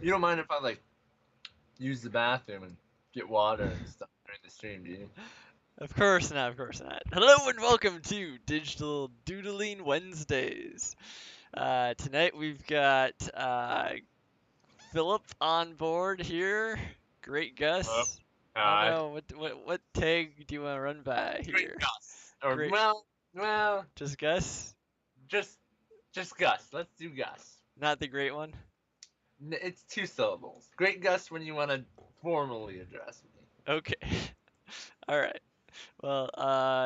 You don't mind if I like use the bathroom and get water and stuff during the stream, do you? Of course not, of course not. Hello and welcome to Digital Doodling Wednesdays. Tonight we've got Philip on board here. Great Oh, Gus. I don't hi. know what tag do you want to run by Great here? Gus. Or Great, well, just Gus, just Gus. Let's do Gus. not the great one. It's 2 syllables. Great Gus when you want to formally address me. Okay. All right. Well,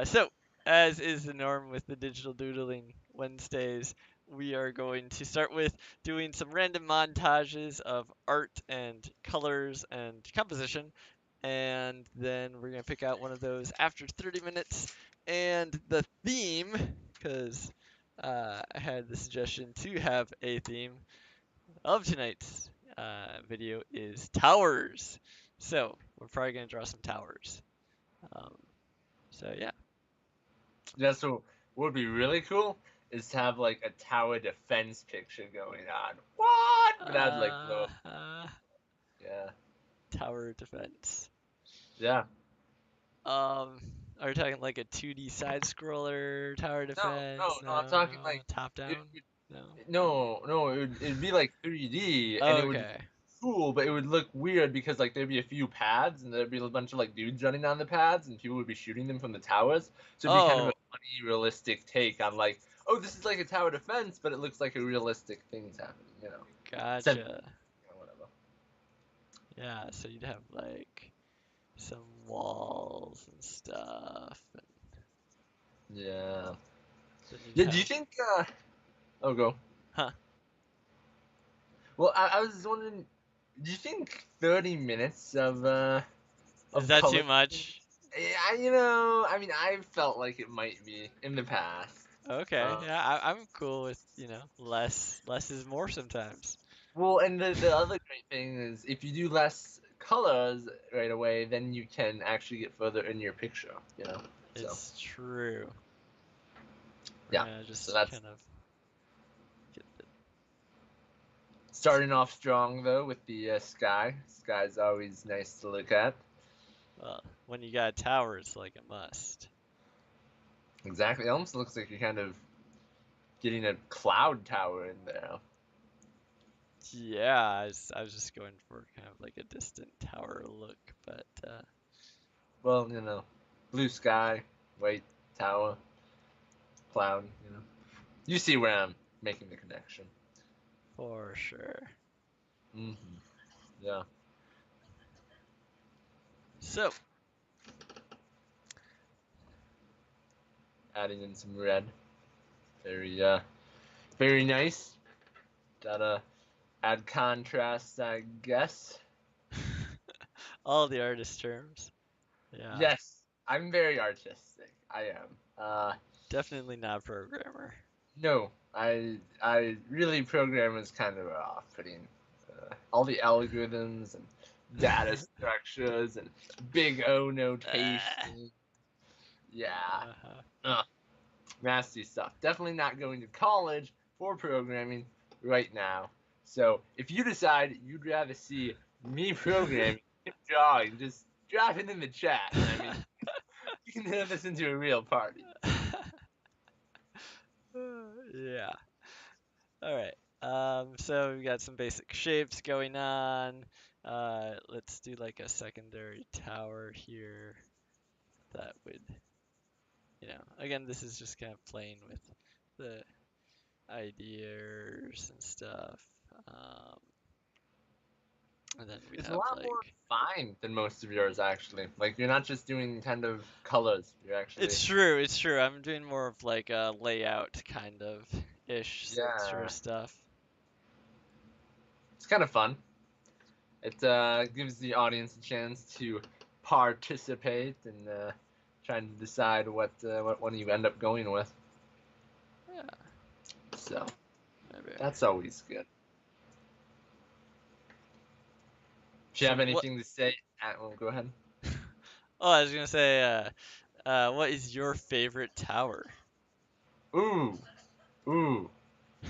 so as is the norm with the Digital Doodling Wednesdays, we are going to start with doing some random montages of art and colors and composition, and then we're going to pick out one of those after 30 minutes. And the theme, because I had the suggestion to have a theme of tonight's video, is towers. So we're probably going to draw some towers. Um, so yeah. Yeah, so what would be really cool is to have like a tower defense picture going on. What? But I'd like blow up. Uh, Yeah. tower defense. Yeah. Um, are we talking like a 2D side scroller tower defense? No. I'm No, talking no. like Top it, down? No. no. It'd be like 3D, and it would be Okay. cool, but it would look weird because like there'd be a few pads, and there'd be a bunch of like dudes running on the pads, and people would be shooting them from the towers. So it'd be kind of a Oh, funny, realistic take on like, oh, this is like a tower defense, but it looks like a realistic thing's happening, you know. Except, gotcha. whatever. Yeah, so you'd have like some walls and stuff, and Yeah. then you'd Yeah. Do you have, think? Oh, go. huh? Well, I was wondering. Do you think 30 minutes Is of that too color? much? Yeah, I mean, I felt like it might be in the past. Okay, Uh, yeah, I'm cool with, less is more sometimes. well, and the other great thing is if you do less colors right away, then you can actually get further in your picture, you know? So, It's true. We're yeah. gonna So just that's kind of get the starting off strong, though, with the sky. Sky's always nice to look at. well, when you got a tower, it's like a must. Exactly. It almost looks like you're kind of getting a cloud tower in there. Yeah, I was just going for kind of like a distant tower look, but Well, blue sky, white tower, cloud, You see where I'm making the connection. for sure. Hmm. Yeah. So, Adding in some red. Very, very nice. Gotta add contrast, I guess. all the artist terms. Yeah, Yes, I'm very artistic. I am. definitely not a programmer. No, I really programmers kind of are off-putting. All the algorithms and data structures and big O notation. Yeah. Uh-huh. Ugh, nasty stuff. Definitely not going to college for programming right now. So if you decide you'd rather see me programming, drawing, just drop it in the chat. I mean, you can turn this into a real party. Yeah. All right. So we got some basic shapes going on. Let's do like a secondary tower here. That would, again, this is just kind of playing with the ideas and stuff. Um, and then we'd It's a have lot more like, fine than most of yours, actually. Like, you're not just doing kind of colors. You're actually, it's true, it's true. I'm doing more of like a layout kind of ish sort yeah, of stuff. it's kind of fun. It gives the audience a chance to participate and trying to decide what one you end up going with. Yeah, So maybe. that's always good. If you So have what? anything to say, well, go ahead. Oh, I was gonna say, what is your favorite tower? Ooh, ooh.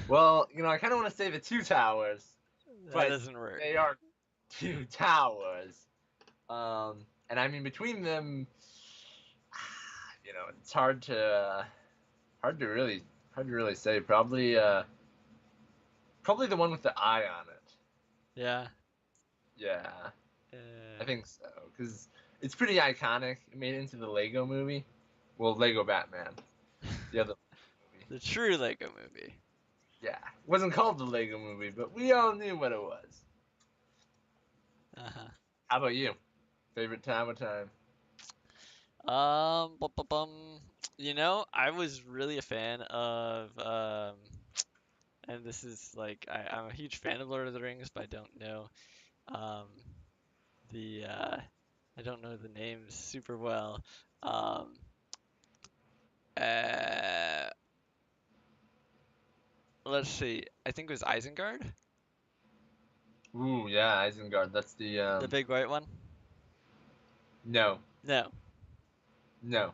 Well, I kind of want to say the two towers, That but doesn't work. they are 2 towers. And I mean between them, it's hard to really say. Probably the one with the eye on it. Yeah. Yeah, I Uh, think so, because it's pretty iconic. It made it into the Lego movie. Well, Lego Batman, the other movie. the true Lego movie. Yeah, it wasn't called the Lego movie, but we all knew what it was. Uh-huh. How about you? Favorite time of time? Bum, bum, bum. I was really a fan of and this is like I'm a huge fan of Lord of the Rings, but I don't know um the I don't know the names super well. Um, uh, let's see. I think it was Isengard, Ooh, yeah, Isengard. That's the the big white one. no, No. no.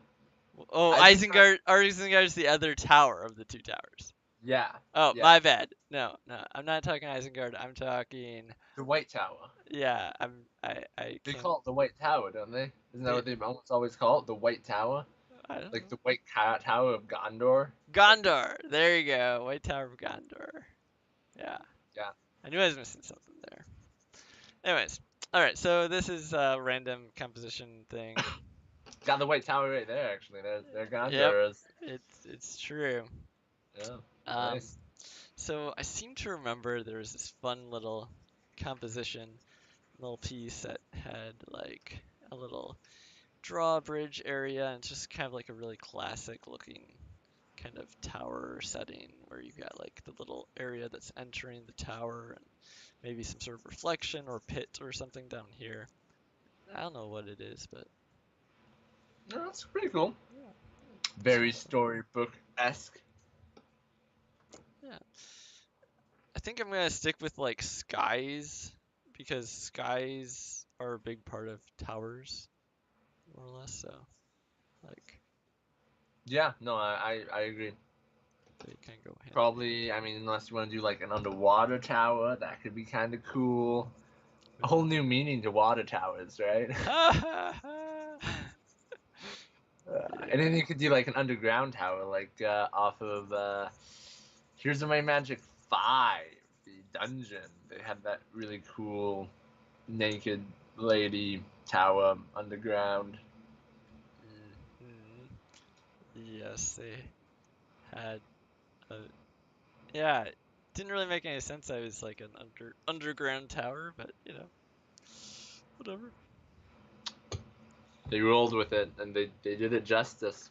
Oh, Isengard. Isengard's the other tower of the two towers. Yeah, Oh, yeah. my bad. No, no, I'm not talking Isengard. I'm talking. The White Tower. Yeah, I They can't. call it the White Tower, don't they? Isn't that The, what they almost always call it? The White Tower, I don't like know. the White Tower of Gondor. Like the Gondor. There you go. White Tower of Gondor. Yeah, yeah. I knew I was missing something there. Anyways, all right. So this is a random composition thing. Got the White Tower right there. Actually, they're Yep, Gondors. it's true. Yeah, Um, nice. so I seem to remember there was this fun little composition, little piece that had like a little drawbridge area, and it's just kind of like a really classic looking kind of tower setting where you've got like the little area that's entering the tower and maybe some sort of reflection or pit or something down here. I don't know what it is, but No, that's pretty cool. yeah, Very storybook esque. yeah. I think I'm gonna stick with like skies because skies are a big part of towers, more or less. So like Yeah, no, I agree. they can go hand Probably, I mean, unless you want to do like an underwater tower, that could be kind of cool. A whole new meaning to water towers, right? in hand. And then Yeah. you could do like an underground tower, like off of Here's My Magic 5, the dungeon. They had that really cool naked lady tower underground. Mhm. Yes, they had a yeah. It didn't really make any sense. I was like an underground tower, but whatever. They rolled with it and they did it justice.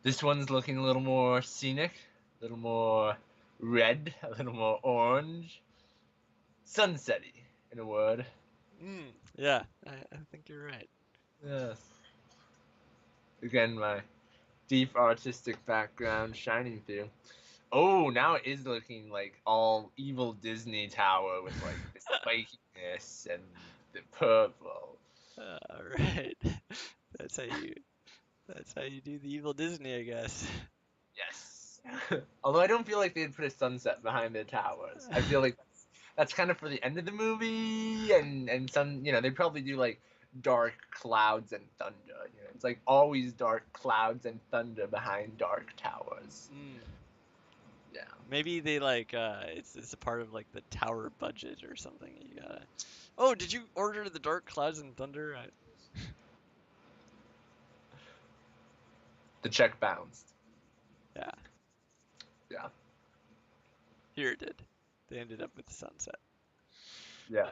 This one's looking a little more scenic, a little more red, a little more orange. Sunsetty, in a word. Yeah, I think you're right. Yes. Again, my deep artistic background shining through. Oh, now it is looking like all evil Disney Tower with like the spikiness and the purple. All right. That's how you. That's how you do the evil Disney, I guess. Yes. Although I don't feel like they'd put a sunset behind their towers. I feel like that's kind of for the end of the movie, and some they probably do like dark clouds and thunder. It's like always dark clouds and thunder behind dark towers. Mm. Yeah. Maybe they like it's a part of like the tower budget or something. You gotta. Oh, did you order the Dark Clouds and Thunder? The check bounced. Yeah, Yeah. here it did. They ended up with the sunset. Yeah.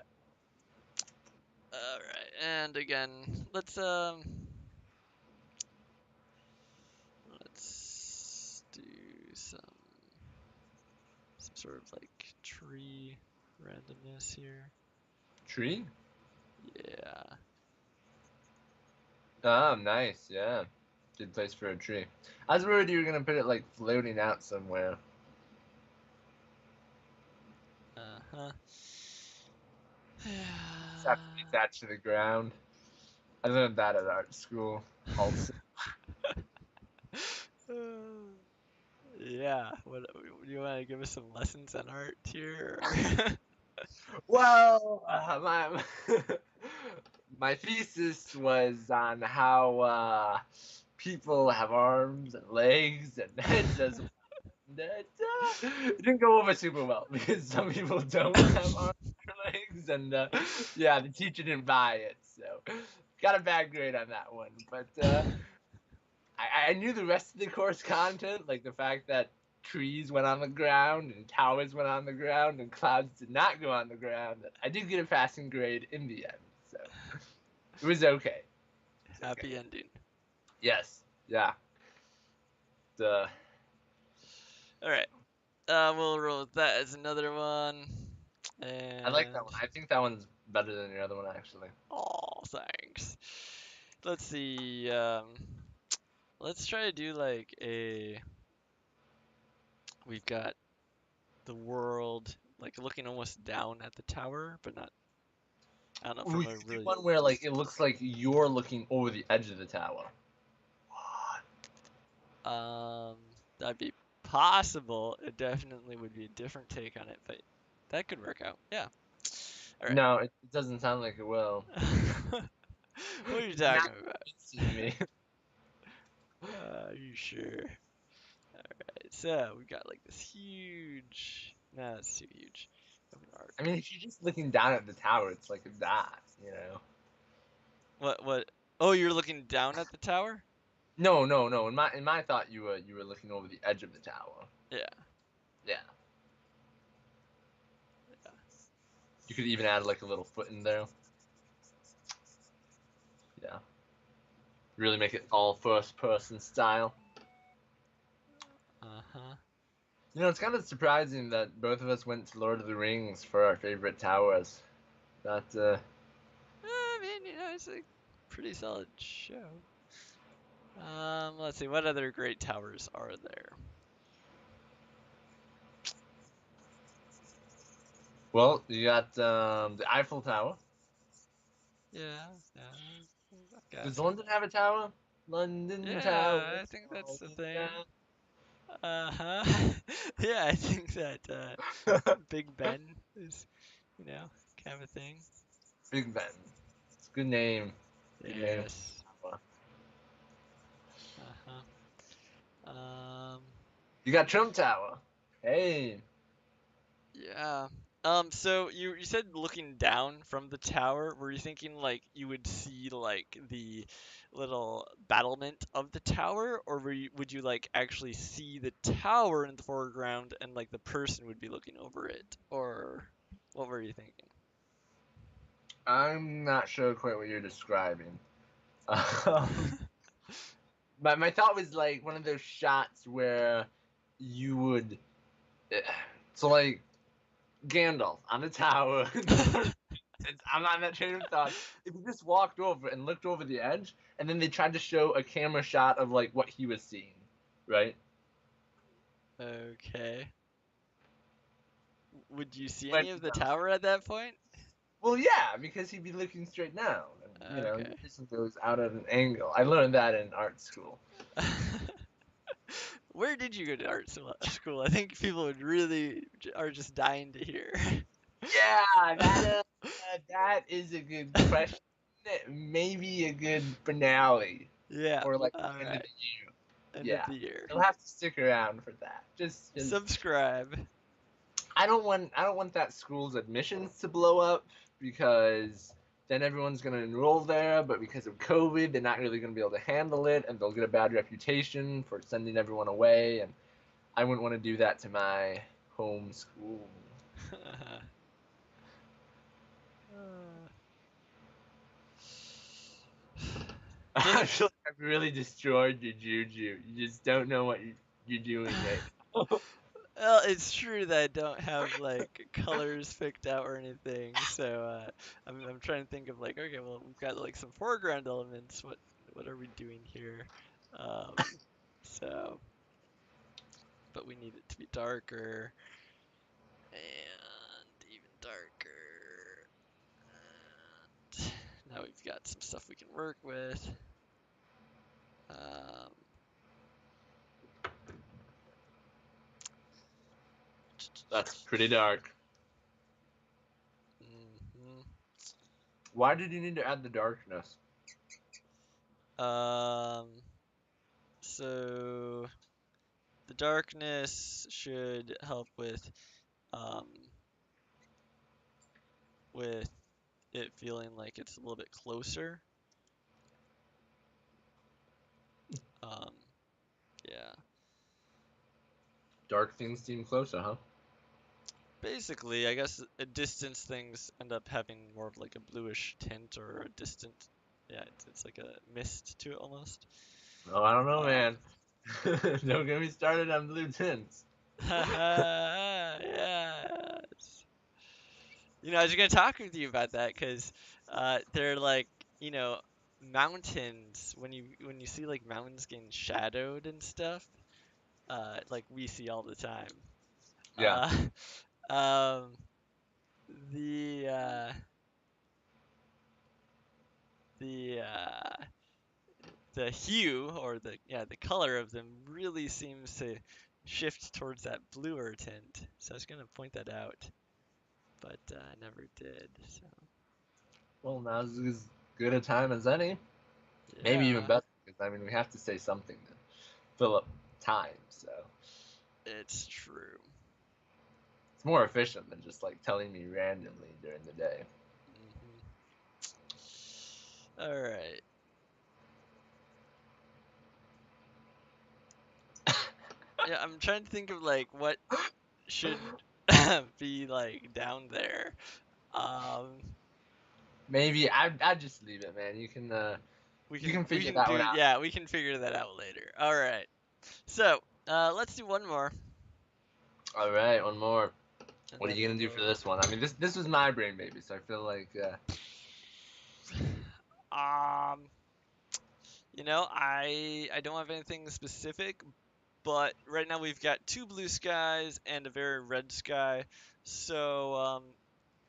All right, and again, let's do some sort of like tree randomness here. Tree. Yeah. Oh, nice. Yeah. Good place for a tree. I was worried you were gonna put it like floating out somewhere. Uh-huh. Just have to be attached to the ground. I learned that at art school also. Yeah. What do you want to give us some lessons on art here? Well, my thesis was on how people have arms and legs and heads as well. It didn't go over super well because some people don't have arms or legs, and yeah, the teacher didn't buy it, so got a bad grade on that one. But I knew the rest of the course content, like the fact that trees went on the ground and towers went on the ground and clouds did not go on the ground. I did get a passing grade in the end, so it was okay. It's Happy okay. ending. Yes. Yeah. The All right. We'll roll with that as another one. I like that And one. I think that one's better than your other one, actually. oh, thanks. Let's see. Let's try to do like a. We've got the world like looking almost down at the tower, but not. I don't know We from a could do really. one where like it looks like you're looking over the edge of the tower. Um, that'd be possible. It definitely would be a different take on it, but that could work out. Yeah. All right. No, it doesn't sound like it will. What are you You're not talking about? convincing me. Are you sure? Alright, so we got like this huge. Nah, that's too huge of an arc. I mean, if you're just looking down at the tower, it's like a dot, you know? What? Oh, you're looking down at the tower? No, no, no. In my thought, you were looking over the edge of the tower. Yeah. Yeah. Yeah. You could even add like a little foot in there. Yeah. Really make it all first person style. Uh-huh. You know, it's kind of surprising that both of us went to Lord of the Rings for our favorite towers. That I mean, it's a pretty solid show. Let's see, what other great towers are there? well, you got the Eiffel Tower. Yeah, yeah, I've got Does some. London have a tower? London Tower. Yeah, I think that's the Falling thing. down. Uh-huh. Yeah, I think that Big Ben is, kind of a thing. Big Ben. It's a good name. Good name. Yes. Uh-huh. Um, You got Trump Tower. Hey. yeah. So you said looking down from the tower, were you thinking like you would see like the little battlement of the tower, or would you like actually see the tower in the foreground and like the person would be looking over it? Or what were you thinking? I'm not sure quite what you're describing. Um, my thought was like one of those shots where you would. So like Gandalf on the tower. I'm on that train of thought. If you just walked over and looked over the edge, and then they tried to show a camera shot of like what he was seeing, right? Okay. Would you see When any of the tower at that point? well, yeah, because he'd be looking straight down, and your Okay. vision goes out at an angle. I learned that in art school. Where did you go to school? I think people would really are just dying to hear. Yeah, that is a good question. Maybe a good finale Yeah. or like All end of right. the year. End of Yeah, the year. you'll have to stick around for that. Just Subscribe. I don't want that school's admissions to blow up because then everyone's gonna enroll there, but because of COVID, they're not really gonna be able to handle it, and they'll get a bad reputation for sending everyone away, and I wouldn't want to do that to my home school. I feel like I've really destroyed your juju. You just don't know what you're doing right now. Well, it's true that I don't have like colors picked out or anything, so I'm trying to think of like, okay, well, we've got like some foreground elements. What are we doing here? Um, so, but we need it to be darker and even darker. And now we've got some stuff we can work with. Um, That's pretty dark. Mhm. Why did you need to add the darkness? So the darkness should help um, with it feeling like it's a little bit closer. Um, yeah. Dark things seem closer, huh? Basically, I guess at distance things end up having more of like a bluish tint or a distant. Yeah, it's like a mist to it almost. Oh, I don't know, Um, man. Don't get me started on blue tints. yes. I was gonna talk with you about that because they're like, you know, mountains. When you see like mountains getting shadowed and stuff, like we see all the time. Yeah. Uh, um, the uh, the the hue or the color of them really seems to shift towards that bluer tint. So I was gonna point that out, but I never did. So Well, now's as good a time as any. Maybe even yeah, better, because I mean, we have to say something to fill up time. So it's true. it's more efficient than just like telling me randomly during the day. All right. Yeah, I'm trying to think of like what should be like down there. Um, Maybe I just leave it, man. we You can can we figure can that do one out. yeah we can figure that out later. All right. So let's do one more, All right, one more. and What are then you gonna do for this one? I mean, this was my brain baby, so I feel like um I don't have anything specific, but right now we've got two blue skies and a very red sky. So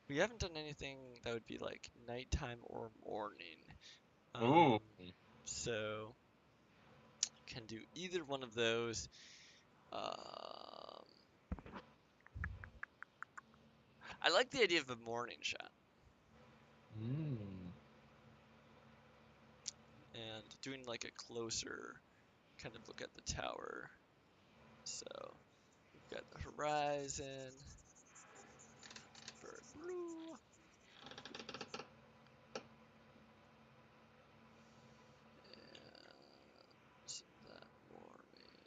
we haven't done anything that would be like nighttime or morning. ooh, Um, so can do either one of those. Um, I like the idea of a morning shot mm. and doing like a closer kind of look at the tower. So we've got the horizon, very blue, and that morning.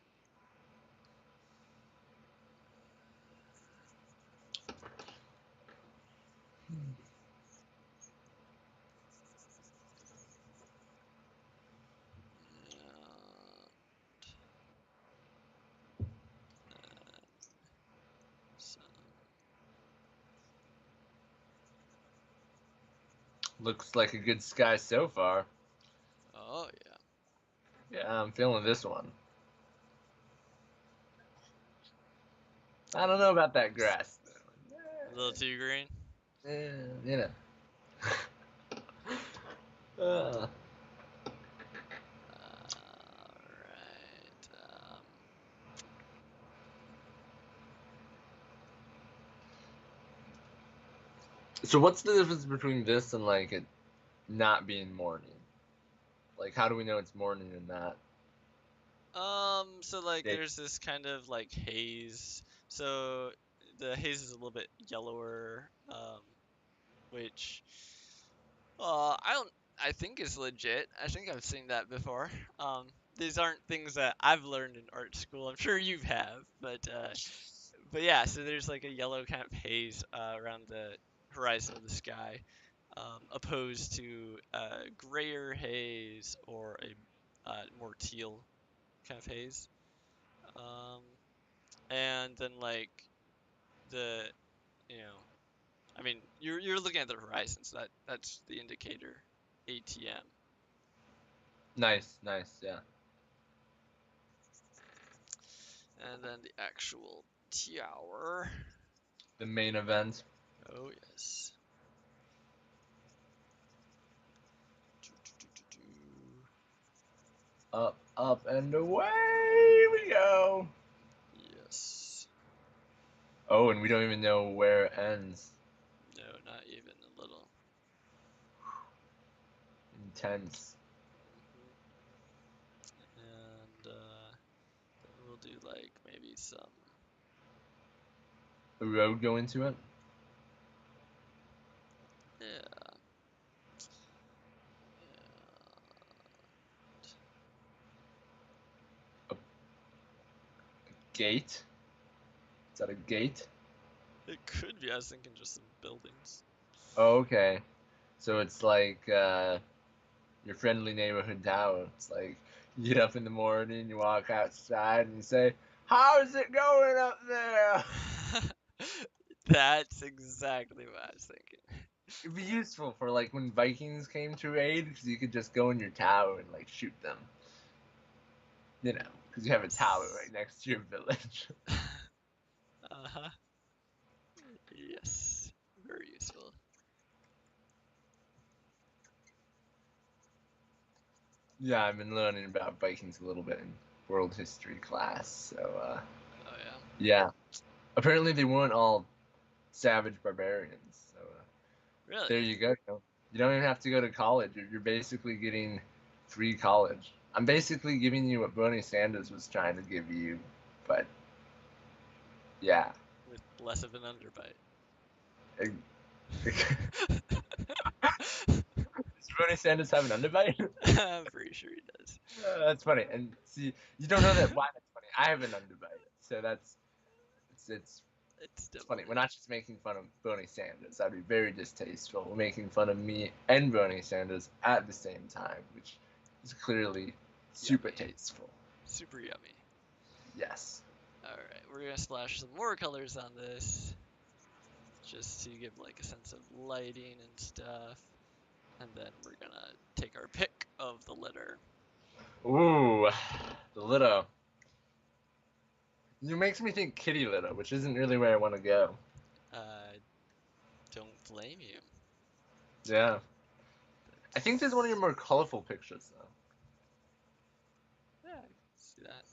And some. Looks like a good sky so far. Oh yeah. Yeah, I'm feeling this one. I don't know about that grass A little too green. though. You know. uh, Alright. so what's the difference between this and like it not being morning? Like, how do we know it's morning and not So like day? there's this kind of like haze. So the haze is a little bit yellower, which I think is legit. I think I've seen that before. These aren't things that I've learned in art school. I'm sure you have, but yeah. So there's like a yellow kind of haze around the horizon of the sky, opposed to grayer haze or a more teal kind of haze. Um, and then like the you know I mean you're looking at the horizon, so that's the indicator ATM. Nice, nice, yeah. And then the actual tower. The main event. Oh yes. Do, do, do, do, Up, and away we go. yes. Oh, and we don't even know where it ends. No, not even a little. Intense. And then we'll do like maybe some. A road go into it. Yeah. Gate. Is that a gate? It could be. I was thinking just some buildings. Oh, okay. So it's like your friendly neighborhood tower. It's like you get up in the morning, you walk outside, and you say, "How's it going up there?" That's exactly what I was thinking. It'd be useful for like when Vikings came to raid, because you could just go in your tower and like shoot them. You know, because you have a tower right next to your village. Uh-huh. Yes. Very useful. Yeah, I've been learning about Vikings a little bit in world history class. So, Oh yeah. yeah. Apparently they weren't all savage barbarians. So, Really? there you go. You don't even have to go to college. You're basically getting free college. I'm basically giving you what Bernie Sanders was trying to give you, but yeah. With less of an underbite. Does Bernie Sanders have an underbite? I'm pretty sure he does. That's funny. And see, you don't know that why that's funny. I have an underbite, so that's it's It's it's funny. definitely. We're not just making fun of Bernie Sanders. That'd be very distasteful. We're making fun of me and Bernie Sanders at the same time, which is clearly super Yummy. tasteful. Super yummy. Yes. Alright, we're gonna splash some more colors on this. Just to give like a sense of lighting and stuff. And then we're gonna take our pick of the litter. Ooh, the litter. It makes me think kitty litter, which isn't really where I want to go. Don't blame you. Yeah. I think there's one of your more colorful pictures, though. Yeah, I can see that.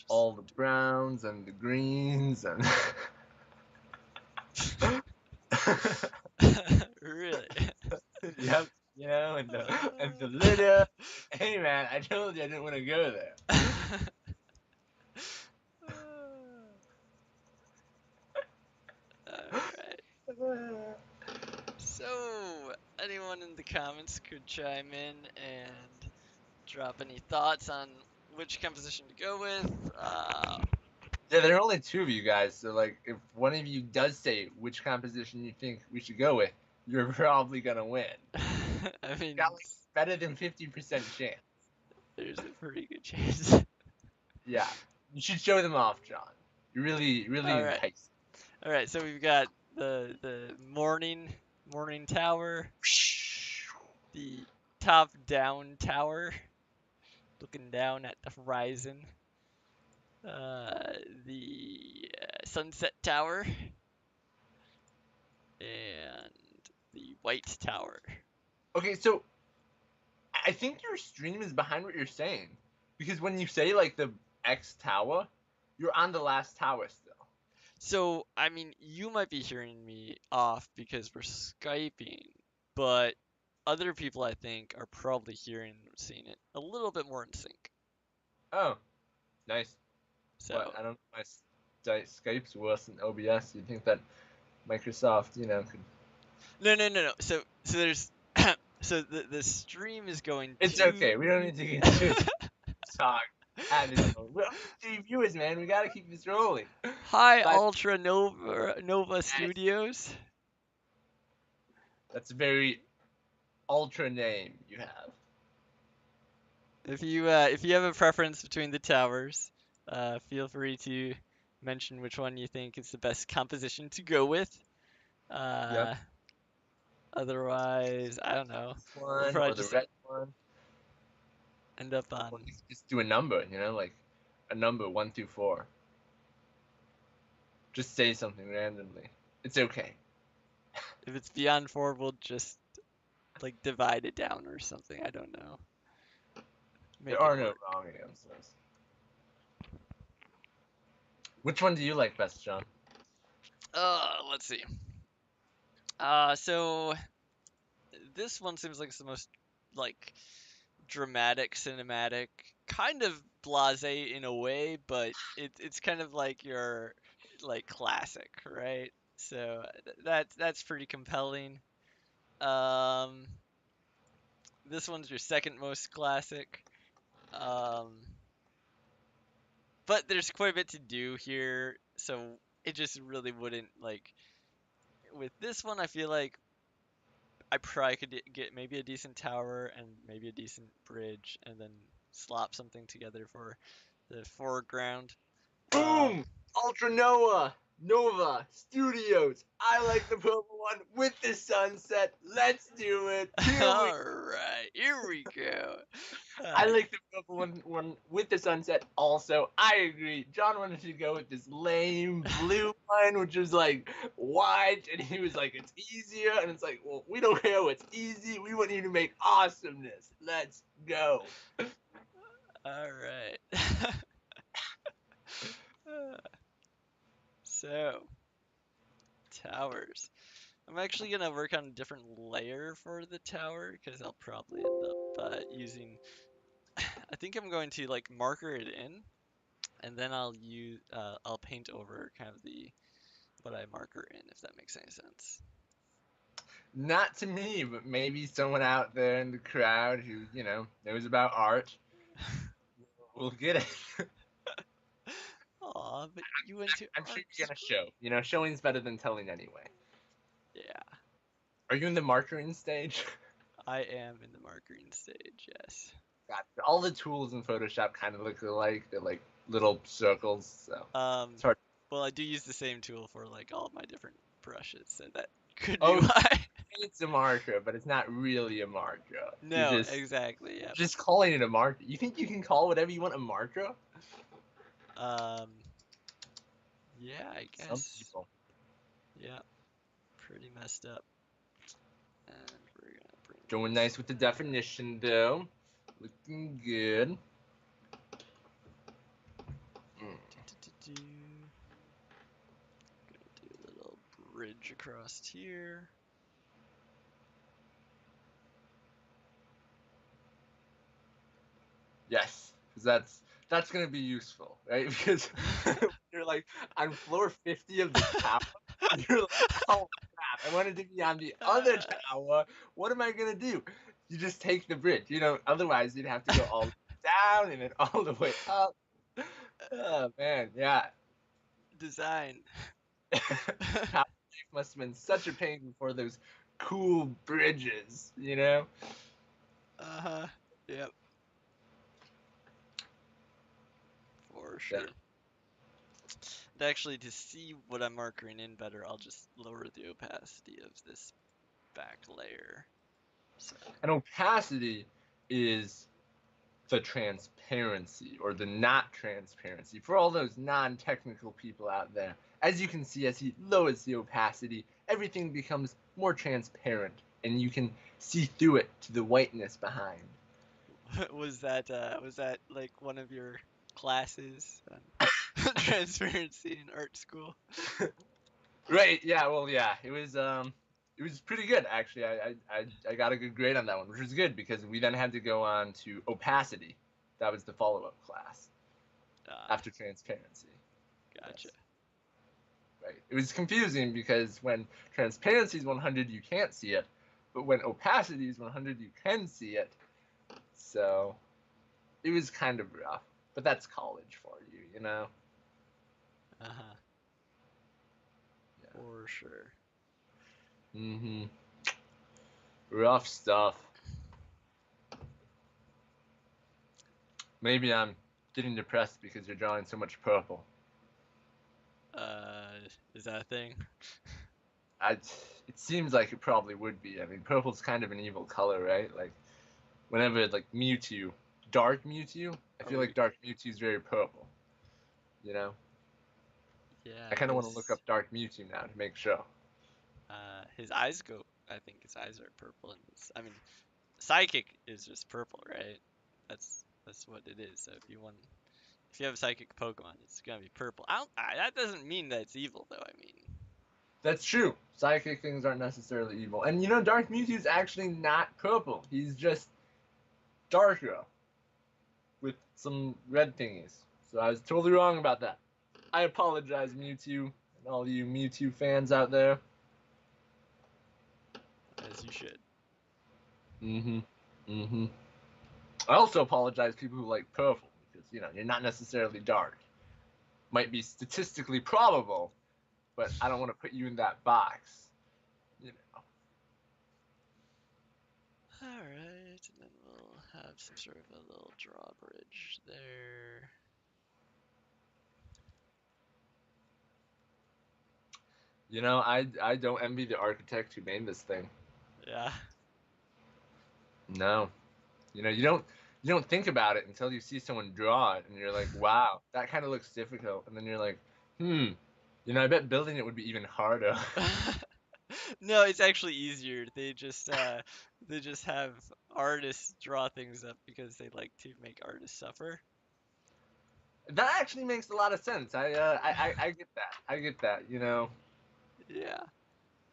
All the browns and the greens and. Really? Yep. You know, and the litter. Hey man, I told you I didn't want to go there. Alright. So, anyone in the comments could chime in and drop any thoughts on which composition to go with. Yeah, there are only two of you guys, so like, if one of you does say which composition you think we should go with, you're probably gonna win. I mean, Got like better than 50% chance. there's a pretty good chance. Yeah, you should show them off, John. You really Alright. entice. Alright, so we've got the morning tower, the top down tower, looking down at the horizon. The sunset tower and the white tower. Okay, so I think your stream is behind what you're saying, because when you say like the X tower, you're on the last tower still. So, I mean, you might be hearing me off because we're Skyping, but other people I think are probably hearing and seeing it a little bit more in sync. Oh, nice. What? So, I don't know. Skype's worse than OBS. You'd think that Microsoft, could. no. So there's so the stream is going It's to okay. We don't need to get into it. Talk. At this moment. We're only 3 viewers, man. We gotta keep this rolling. Hi Five. Ultra Nova Studios. That's a very ultra name you have. If you have a preference between the towers, feel free to mention which one you think is the best composition to go with. Yep. Otherwise, I don't know. We'll One probably or the just red one. end up Or on. just do a number, like a number 1 through 4. Just say something randomly. It's okay. If it's beyond 4, we'll just like divide it down or something. I don't know. There Make it are no work. wrong answers. Which one do you like best, John? Let's see. So this one seems like it's the most like dramatic, cinematic, kind of blasé in a way, but it's kind of like your like classic, right? So that's pretty compelling. Um, this one's your second most classic. Um, but there's quite a bit to do here, so it just really wouldn't like with this one. I feel like I probably could get maybe a decent tower and maybe a decent bridge, and then slop something together for the foreground. Boom! Ultra Nova Studios. I like the purple one with the sunset. Let's do it. Here we. All right, here we go. I like the purple one with the sunset. Also, I agree. John wanted to go with this lame blue one, which was like white, and he was like, "It's easier," and it's like, "Well, we don't care what's easy. We want you to make awesomeness. Let's go." All right. So, towers. I'm actually gonna work on a different layer for the tower because I'll probably end up using. I think I'm going to like marker it in, and then I'll paint over kind of the what I marker in, if that makes any sense. Not to me, but maybe someone out there in the crowd who, knows about art will get it. Aw, but you went to I'm sure art you're gonna school. show. Showing's better than telling anyway. Yeah, Are you in the markering stage? I am in the markering stage, yes. God, all the tools in Photoshop kind of look alike. They're like little circles, so it's hard. Well, I do use the same tool for like all of my different brushes, so that could be Oh, why. it's a marker, but it's not really a marker. You're No, exactly, yeah. just calling it a marker. You think you can call whatever you want a marker? Um, yeah, I Some guess. people. Yeah, pretty messed up. And we're gonna bring Doing this nice with the definition, though. Looking good. do. Gonna do a little bridge across here. Yes, because that's gonna be useful, right? Because you're like on floor 50 of the tower, and you're like, oh crap, I wanted to be on the other tower. What am I gonna do? You just take the bridge. Otherwise you'd have to go all the way down and then all the way up. Oh man, yeah. Design. Tower life must have been such a pain before those cool bridges. Uh-huh. Yep. For Yeah. sure. And actually, to see what I'm markering in better, I'll just lower the opacity of this back layer. So. And opacity is the transparency or the not transparency for all those non-technical people out there. As you can see, as he lowers the opacity, everything becomes more transparent and you can see through it to the whiteness behind. Was that like one of your classes on transparency in art school? Right, yeah, well, yeah, it was pretty good actually. I got a good grade on that one, which was good because we then had to go on to opacity. That was the follow-up class after transparency. Gotcha. Yes. Right. It was confusing because when transparency is 100, you can't see it, but when opacity is 100, you can see it. So it was kind of rough, but that's college for you. Uh-huh. Yeah. For sure. Mm-hmm. Rough stuff. Maybe I'm getting depressed because you're drawing so much purple. Is that a thing? It seems like it probably would be. I mean, purple's kind of an evil color, right? Like, whenever, like, Mewtwo, dark Mewtwo, I feel like dark Mewtwo's very purple. Yeah. I kind of want to look up Dark Mewtwo now to make sure. His eyes go. I think his eyes are purple, and I mean, Psychic is just purple, right? That's what it is. So if you want If you have a psychic Pokemon, it's gonna be purple. That doesn't mean that it's evil, though. I mean, That's true. Psychic things aren't necessarily evil. And you know, Dark Mewtwo's actually not purple. He's just darker with some red thingies. So I was totally wrong about that. I apologize, Mewtwo, and all you Mewtwo fans out there. as you should. Mm-hmm. Mm-hmm. I also apologize to people who like purple, because, you know, you're not necessarily dark. Might be statistically probable, but I don't want to put you in that box. You know. All right, and then we'll have some sort of a little drawbridge there. You know, I don't envy the architect who made this thing. Yeah. No. You know, you don't think about it until you see someone draw it and you're like, wow, that kind of looks difficult. And then you're like, you know, I bet building it would be even harder. No, it's actually easier. They just have artists draw things up because they like to make artists suffer. That actually makes a lot of sense. I get that. I get that, you know. Yeah.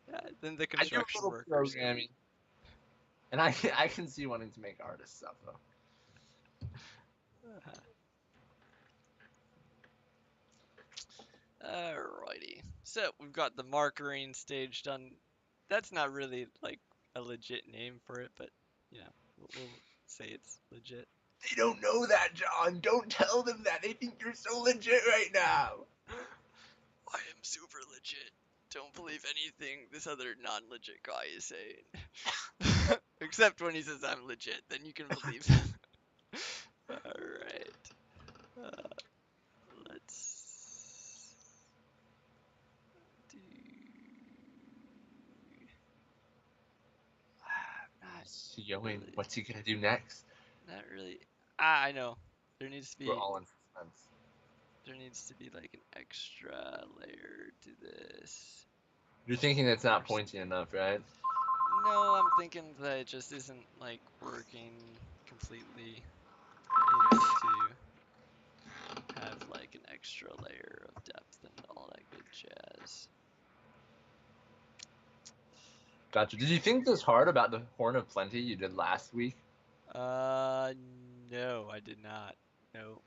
Yeah. Then the I do a construction little workers. programming. And I can see wanting to make artists suffer. Alrighty. So we've got the markering stage done. That's not really like a legit name for it, but you know, we'll say it's legit. They don't know that, John. Don't tell them that. They think you're so legit right now. I am super legit. Don't believe anything this other non-legit guy is saying. Except when he says I'm legit, then you can believe him. Alright. Let's do... Yoing, what's he gonna do next? Not really. I know. There needs to be We're all in suspense. there needs to be like an extra layer to this. You're thinking it's not pointy enough, right? No, I'm thinking that it just isn't like working completely. It needs to have like an extra layer of depth and all that good jazz. Gotcha. Did you think this hard about the Horn of Plenty you did last week? No, I did not. No.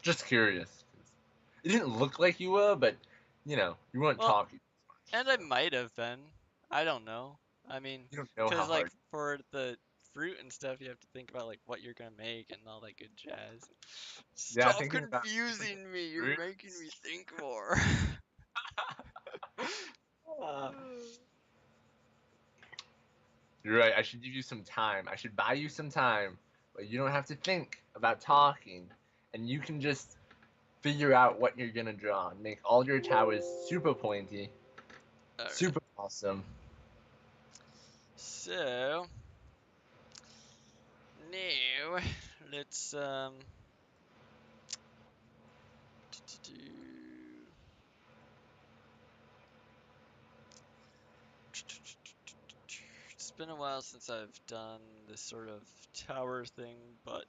Just curious. It didn't look like you were, but, you know, you weren't Well, talking. and I might have been. I don't know. I mean, You don't know how because like hard. for the fruit and stuff, you have to think about like what you're gonna make and all that good jazz. Yeah, Stop thinking about confusing me. You're fruit. making me think more. You're right. I should give you some time. I should buy you some time, but you don't have to think about talking, and you can just figure out what you're gonna draw and make all your towers super pointy, Alright. super awesome. So now let's do it's been a while since I've done this sort of tower thing, but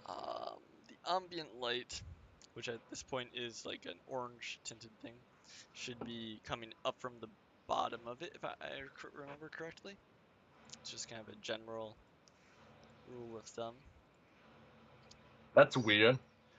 the ambient light, which at this point is like an orange tinted thing, should be coming up from the bottom of it, if I remember correctly. It's just kind of a general rule of thumb. That's weird.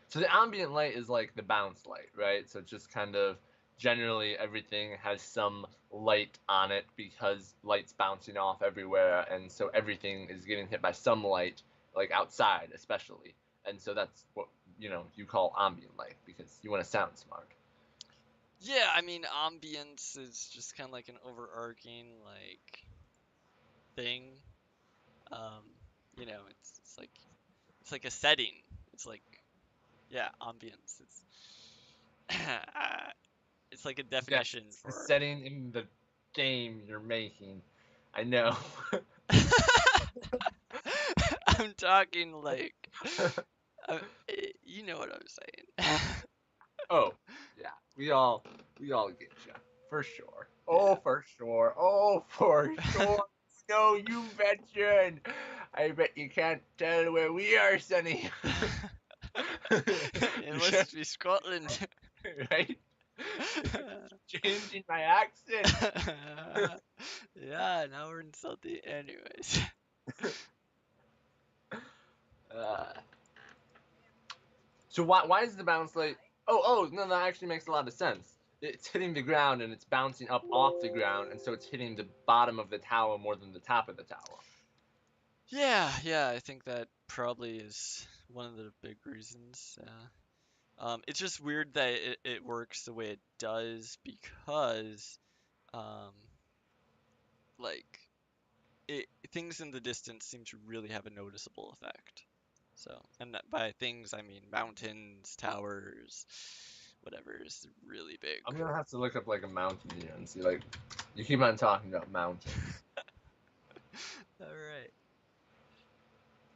So the ambient light is like the bounce light, right? So it's just kind of generally everything has some light on it because light's bouncing off everywhere, and so everything is getting hit by some light, like outside especially. And so that's what, you know, you call ambient light because you want to sound smart. Yeah, I mean, ambience is just kind of like an overarching like thing. Um, you know, it's like a setting. It's like yeah, ambience. It's like a Yes, definition it's the for. setting in the game you're making. I know. I'm talking like, uh, you know what I'm saying. Oh, yeah. We all get you. For sure. Yeah. Oh, for sure. Oh, for sure. No, you mentioned. I bet you can't tell where we are, Sonny. It must be Scotland. Right? Changing my accent. Yeah, now we're insulting. Anyways. Uh, so why is the bounce like? Oh no, that actually makes a lot of sense. It's hitting the ground and it's bouncing up off the ground, and so it's hitting the bottom of the tower more than the top of the tower. Yeah, I think that probably is one of the big reasons. It's just weird that it works the way it does because, um, like, things in the distance seem to really have a noticeable effect. So, and by things, I mean mountains, towers, whatever is really big. I'm gonna have to look up like a mountain here and see like you keep on talking about mountains. All right.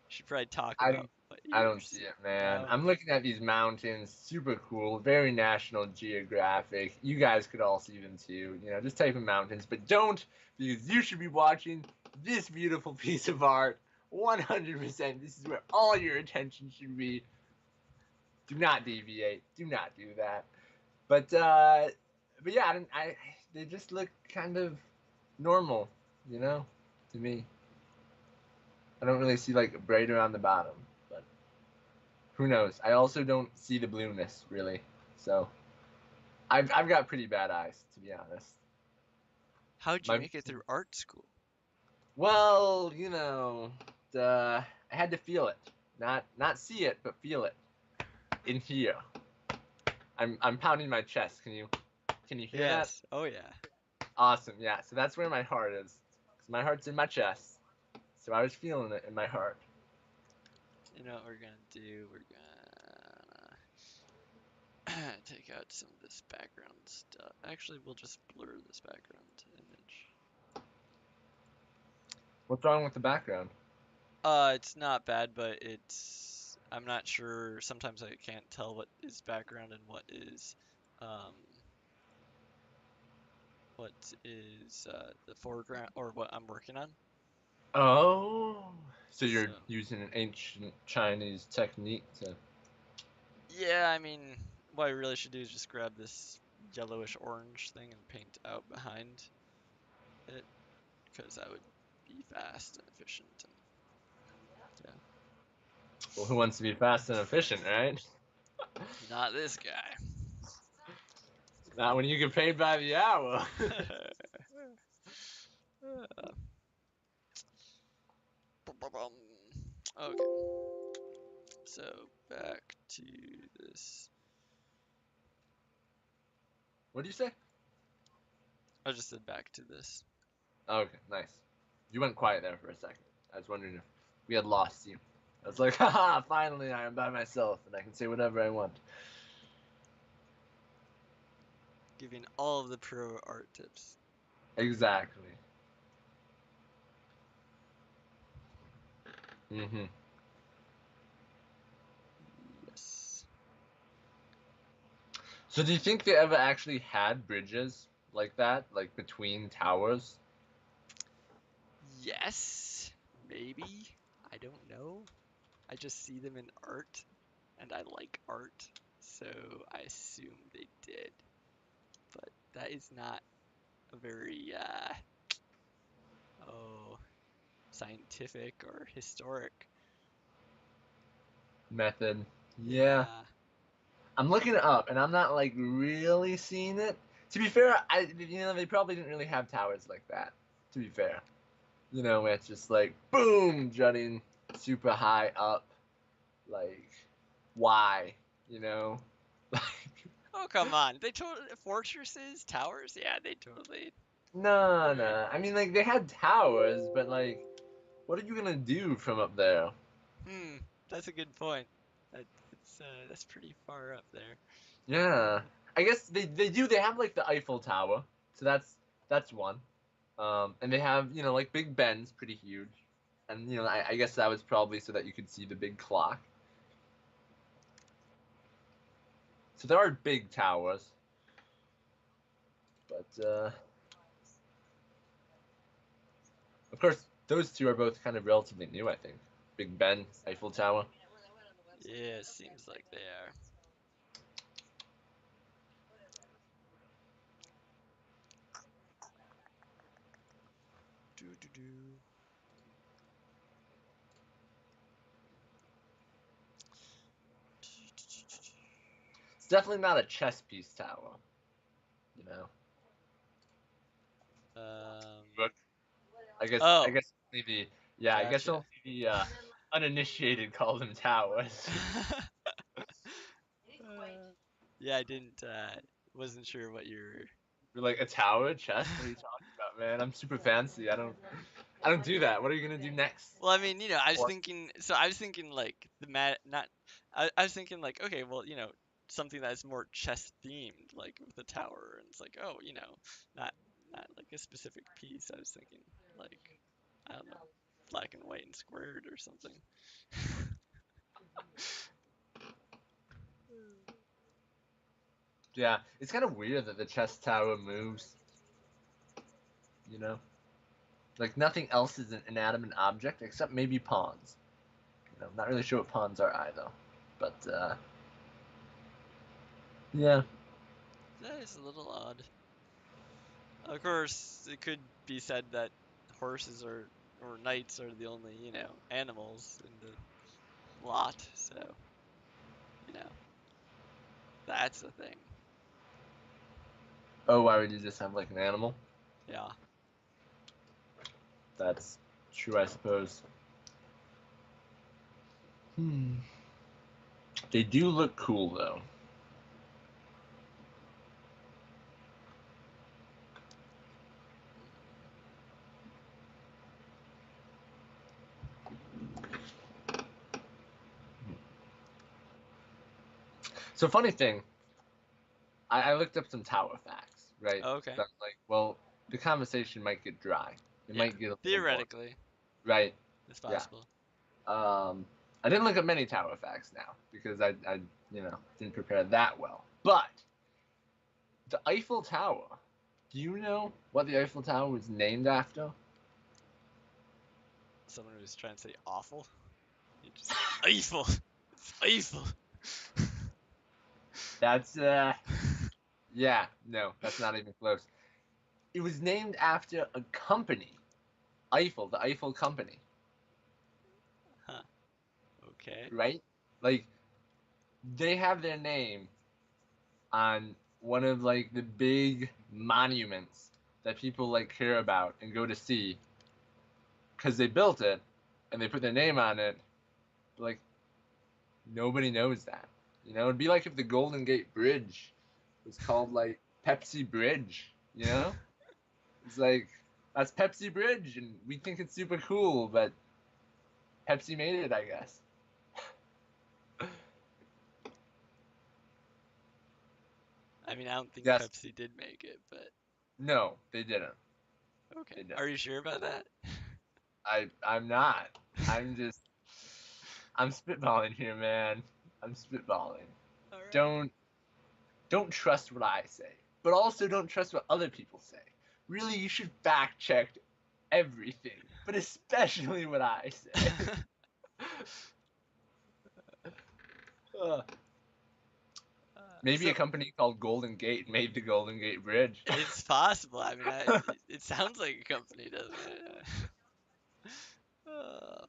Should probably talk I about what I you're don't see it, man. No. I'm looking at these mountains, super cool, very National Geographic. You guys could all see them too. You know, just type in mountains, but don't, because you should be watching this beautiful piece of art. 100%. This is where all your attention should be. Do not deviate. Do not do that. But yeah, they just look kind of normal, you know, to me. I don't really see like bright around the bottom, but who knows? I also don't see the blueness really, so I've got pretty bad eyes, to be honest. How'd you My make it through art school? well, you know, I had to feel it, not see it, but feel it in here. I'm pounding my chest. Can you hear that? Yes. Oh yeah. Awesome. Yeah. So that's where my heart is. 'Cause my heart's in my chest. So I was feeling it in my heart. You know what we're gonna do? We're gonna take out some of this background stuff. Actually, we'll just blur this background image. What's wrong with the background? It's not bad, but I'm not sure. Sometimes I can't tell what is background and um, what is the foreground or what I'm working on. Oh, so So you're using an ancient Chinese technique to. yeah, I mean, what I really should do is just grab this yellowish orange thing and paint out behind it, because that would be fast and efficient. And yeah, Well, who wants to be fast and efficient, right? not this guy. Not when you get paid by the hour. Okay, so back to this. What do you say? I just said back to this. Okay, nice. You went quiet there for a second. I was wondering if we had lost you. I was like, haha, finally I am by myself and I can say whatever I want. Giving all of the pro art tips. Exactly. Mm-hmm. Yes. So do you think they ever actually had bridges like that, like between towers? Yes. Maybe. I don't know. I just see them in art, and I like art, so I assume they did. But that is not a very scientific or historic. Method. Yeah. Yeah. I'm looking it up and I'm not like really seeing it. To be fair, they probably didn't really have towers like that. To be fair. You know, it's just like boom, jutting super high up. Like, why? You know? Oh, come on. They totally fortresses, towers? Yeah, they totally. No. I mean, like, they had towers, but like, what are you gonna do from up there? Hmm, that's a good point. That's pretty far up there. Yeah. I guess they do. They have like the Eiffel Tower, so that's one. And they have, you know, like Big Ben's pretty huge. And, you know, I guess that was probably so that you could see the big clock. So there are big towers. But, of course, Those two are both kind of relatively new, I think. Big Ben, Eiffel Tower. Yeah, seems like they are. Do do do. It's definitely not a chess piece tower. You know. But I guess Oh, only I guess gotcha. only the uninitiated call them towers. Yeah, I didn't. Wasn't sure what you're. You're like a tower chess? What are you talking about, man? I'm super fancy. I don't do that. What are you gonna do next? Well, I mean, I was Or thinking. So I was thinking like the mat. Not. I was thinking like, okay, well, something that's more chess themed, like with a tower, and it's like, oh, not not like a specific piece. I was thinking like, I don't know, black and white and squared or something. yeah, it's kind of weird that the chess tower moves. You know, like nothing else is an inanimate object except maybe pawns. I'm not really sure what pawns are either, but yeah. That is a little odd. Of course, it could be said that horses or knights are the only, animals in the lot, so, you know, that's a thing. Oh, why would you just have like an animal? Yeah. That's true, I suppose. They do look cool though. So funny thing, I looked up some tower facts, right? Okay. So I was like, well, the conversation might get dry. It Yeah. might get a little boring, Theoretically, right? it's Yeah. possible. I didn't look up many tower facts now because I didn't prepare that well. But the Eiffel Tower. Do you know what the Eiffel Tower was named after? Someone who's trying to say awful. You just Eiffel. It's Eiffel. That's yeah, no, that's not even close. It was named after a company, Eiffel, the Eiffel Company, Huh. Okay. right? Like they have their name on one of like the big monuments that people like care about and go to see because they built it and they put their name on it. But, like nobody knows that. It'd be like if the Golden Gate Bridge was called like Pepsi Bridge. It's like that's Pepsi Bridge, and we think it's super cool, but Pepsi made it, I guess. I mean, I don't think Yes. Pepsi did make it, but No, they didn't. okay. They didn't. Are you sure about that? I'm not. I'm just I'm spitballing here, man. I'm spitballing. All right. Don't trust what I say, but also don't trust what other people say. Really, you should fact check everything, but especially what I say. Maybe So a company called Golden Gate made the Golden Gate Bridge. it's possible. I mean, it sounds like a company, doesn't it? Uh,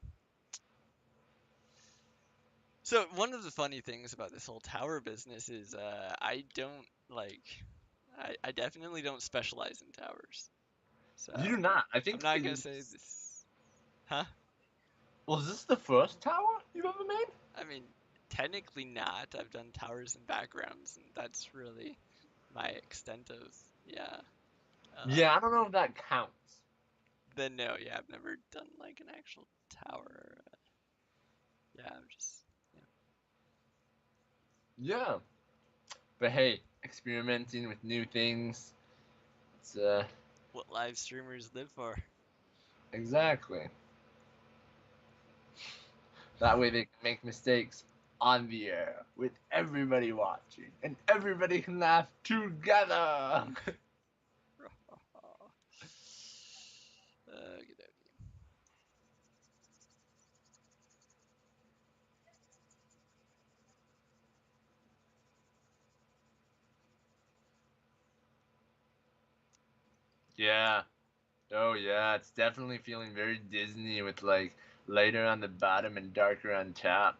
so one of the funny things about this whole tower business is I don't like I definitely don't specialize in towers. So You do not. I I'm think not gonna say this. Huh? well, is this the first tower you've ever made? I mean, technically not. I've done towers and backgrounds, and that's really my extent of yeah. Yeah, I don't know if that counts. Then no, yeah, I've never done like an actual tower. Yeah, I'm just yeah. Yeah, but hey, experimenting with new things. It's What live streamers live for. exactly that way they can make mistakes on the air with everybody watching, and everybody can laugh together. Okey-dokey. Yeah. Oh yeah, it's definitely feeling very Disney with like lighter on the bottom and darker on top.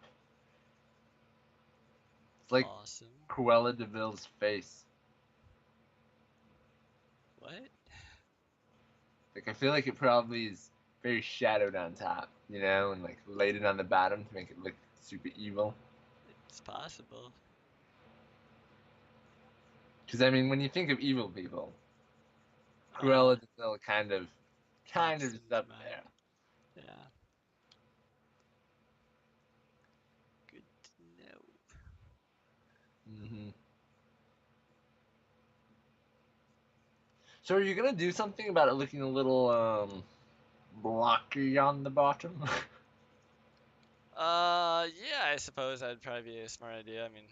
It's like Awesome. Cruella DeVille's face. What? Like I feel like it probably is very shadowed on top, you know, and like lighted on the bottom to make it look super evil. It's possible. Because I mean, when you think of evil people, Uh-huh. Cruella DeVille kind Pops of is into up mind. there. Yeah. Good to know. Hmm. So are you gonna do something about it looking a little blocky on the bottom? Yeah, I suppose that'd probably be a smart idea. I mean,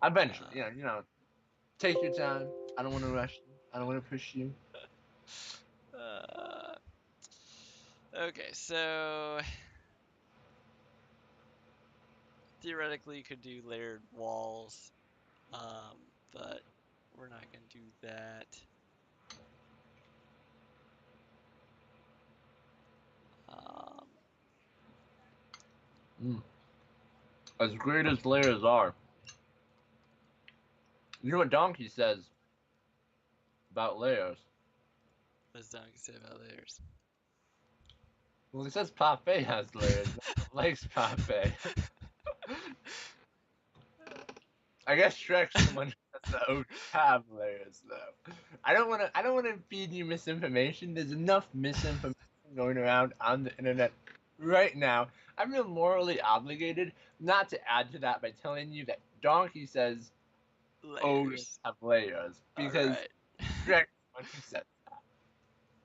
Eventually, uh, take your time. I don't want to rush you. I don't want to push you. uh, okay, so theoretically you could do layered walls, um, but we're not gonna do that. Um, Mm. As great as layers are, you know what Donkey says about layers? let's not say about layers. Well, he says Pape has layers. No one likes Pape. I guess Shrek's the one who has the OG have layers, though. I don't wanna feed you misinformation. There's enough misinformation going around on the internet right now. I feel morally obligated not to add to that by telling you that Donkey says ogres Layers. have layers All because right. Shrek's the one who said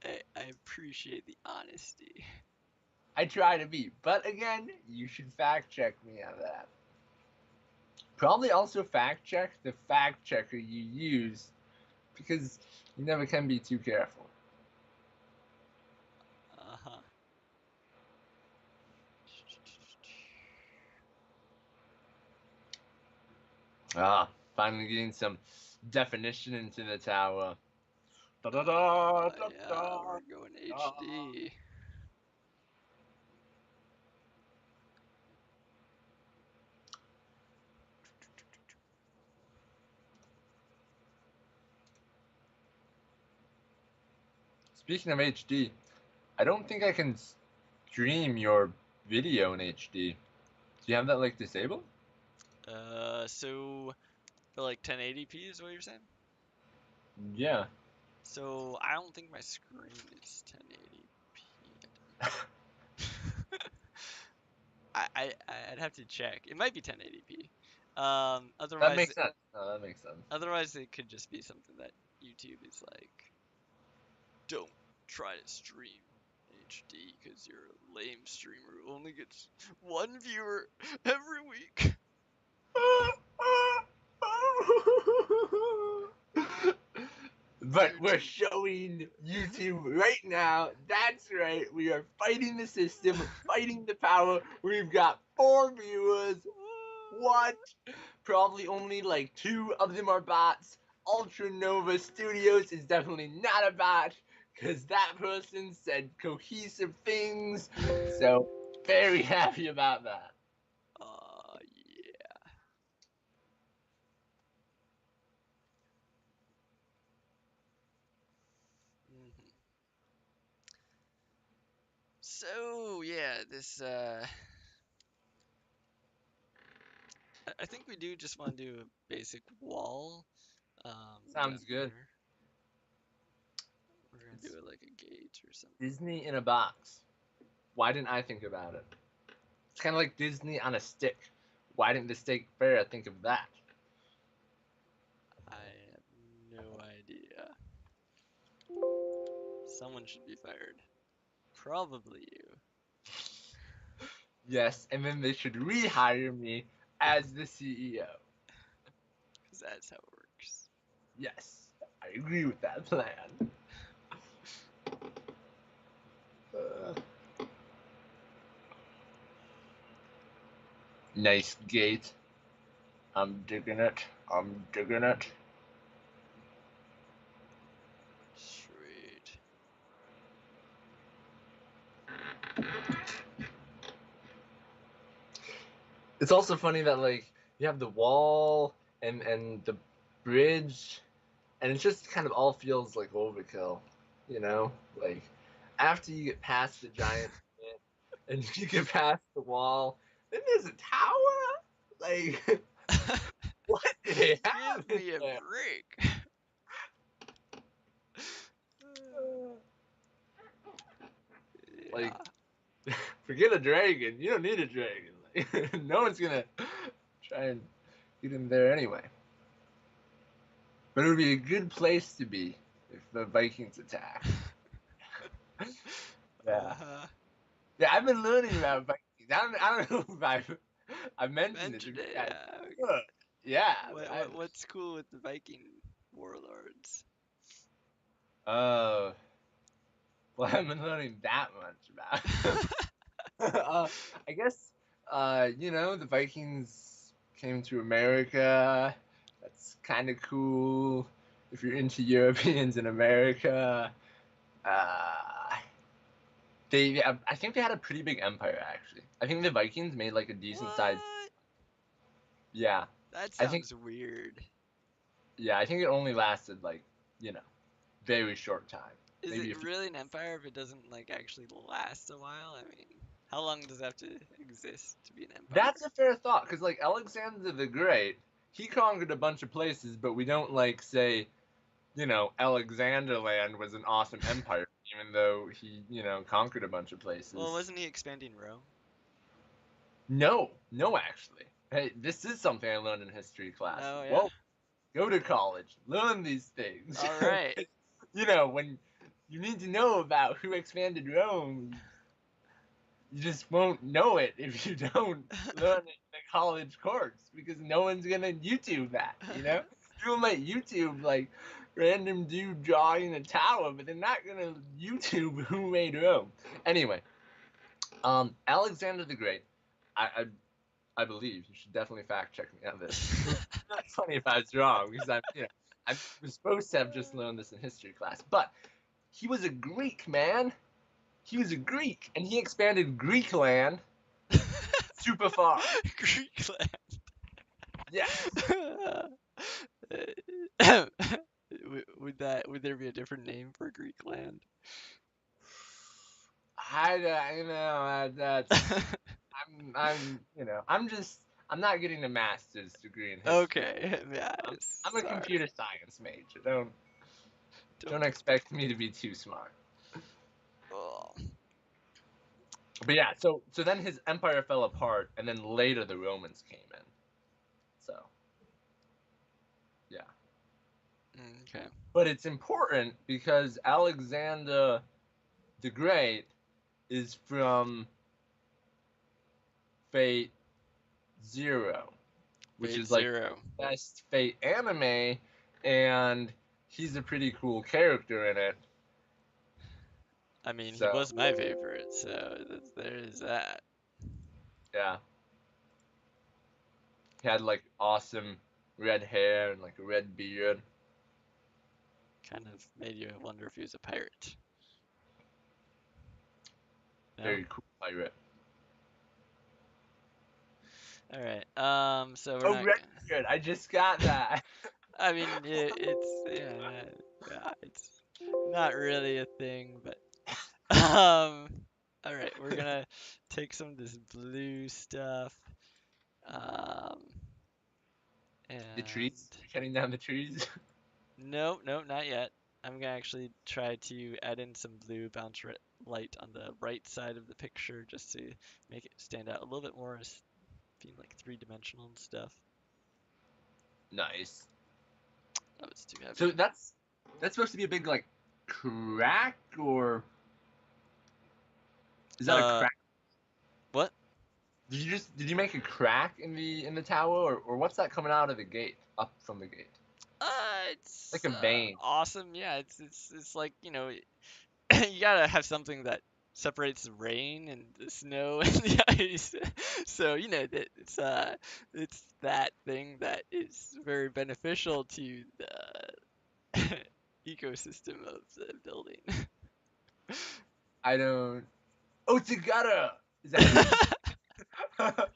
that. I appreciate the honesty. I try to be, but again, you should fact check me on that. Probably also fact check the fact checker you use because you never can be too careful. Uh-huh. Ah, finally getting some definition into the tower. Da da da da Yeah, da we're going da. HD. Speaking of HD, I don't think I can stream your video in HD. Do you have that like disabled? So for like 1080p is what you're saying? Yeah. So I don't think my screen is 1080p. I'd have to check. It might be 1080p. That Otherwise, makes sense. No, that makes sense. otherwise it could just be something that YouTube is like, don't try to stream HD because you're a lame streamer who only gets one viewer every week. But we're YouTube. showing YouTube right now. That's right. We are fighting the system, fighting the power. We've got 4 viewers. What? Probably only like 2 of them are bots. Ultra Nova Studios is definitely not a bot because that person said cohesive things. So, very happy about that. Yeah. Hmm. So yeah, this I think we do just want to do a basic wall down Sounds good. here. We're gonna do it like a gate or something. Disney in a box. Why didn't I think about it? It's kind of like Disney on a stick. Why didn't the State Fair think of that? I have no idea. Someone should be fired. Probably you, Yes, and then they should rehire me as the CEO. because that's how it works. Yes, I agree with that plan. Uh, nice gate. I'm digging it. I'm digging it. It's also funny that like you have the wall and the bridge, and it just kind of all feels like overkill, you know? Like after you get past the giant pit and you get past the wall, then there's a tower. Like what did they have Give in me a there? break. Like Yeah. forget a dragon. You don't need a dragon. Like, no one's gonna try and get in there anyway. But it would be a good place to be if the Vikings attack. Yeah. Uh-huh. Yeah, I've been learning about Vikings. I don't know if I've mentioned it to Mentioned you it, guys. yeah. Look, yeah. What's cool with the Viking warlords? Uh, well, I haven't been learning that much about them. I guess, the Vikings came to America. That's kind of cool. If you're into Europeans in America, uh, I think they had a pretty big empire actually. I think the Vikings made like a decent sized. What? Yeah, That I think. sounds weird. Yeah, I think it only lasted like, you know, very short time. Is Maybe it a few. really an empire if it doesn't like actually last a while? I mean, how long does it have to exist to be an empire? That's a fair thought, because like Alexander the Great, he conquered a bunch of places, but we don't like say, Alexanderland was an awesome empire, even though he, conquered a bunch of Well, places. wasn't he expanding Rome? No, no, actually. Hey, this is something I learned in history classes. Oh yeah. Well, go to college, learn these things. All right. When you need to know about who expanded Rome, you just won't know it if you don't learn it in a college course because no one's gonna YouTube that, People might YouTube like random dude drawing a tower, but they're not gonna YouTube who made Rome. Anyway, Alexander the Great, I believe you should definitely fact check me on this. It's not funny if I was wrong because I was supposed to have just learned this in history class, but he was a Greek man. He was a Greek, and he expanded Greek land super far. Greek Yes. land. Would there be a different name for Greek land? That's I'm not getting a master's degree in history. Okay, yeah, I'm a sorry. computer science major. Don't Don't. expect me to be too smart. Oh. But yeah, so then his empire fell apart, and then later the Romans came in. So yeah. Okay. But it's important because Alexander the Great is from Fate Zero, which Fate is like Zero. the best Fate anime, and he's a pretty cool character in it. I mean, he So was my favorite, so there is that. yeah, he had like awesome red hair and like a red beard. Kind of made you wonder if he was a pirate. No? Very cool pirate. All right. So we're Oh, not. red beard! I just got that. I mean, it's not really a thing, but all right, we're gonna take some of this blue stuff, um, The trees. and You're cutting down the trees. nope, not yet. I'm gonna actually try to add in some blue bounce light on the right side of the picture just to make it stand out a little bit more as being like three-dimensional and stuff. Nice. Oh, it's too heavy. So that's supposed to be a big like crack, or is that a crack? What? Did you make a crack in the tower, or what's that coming out of the gate, up from the gate? It's Like a vein. awesome. Yeah, it's like, you gotta have something that separates the rain and the snow and the ice. So, that it's that thing that is very beneficial to the ecosystem of the building. I don't Oh, Tagara! Is that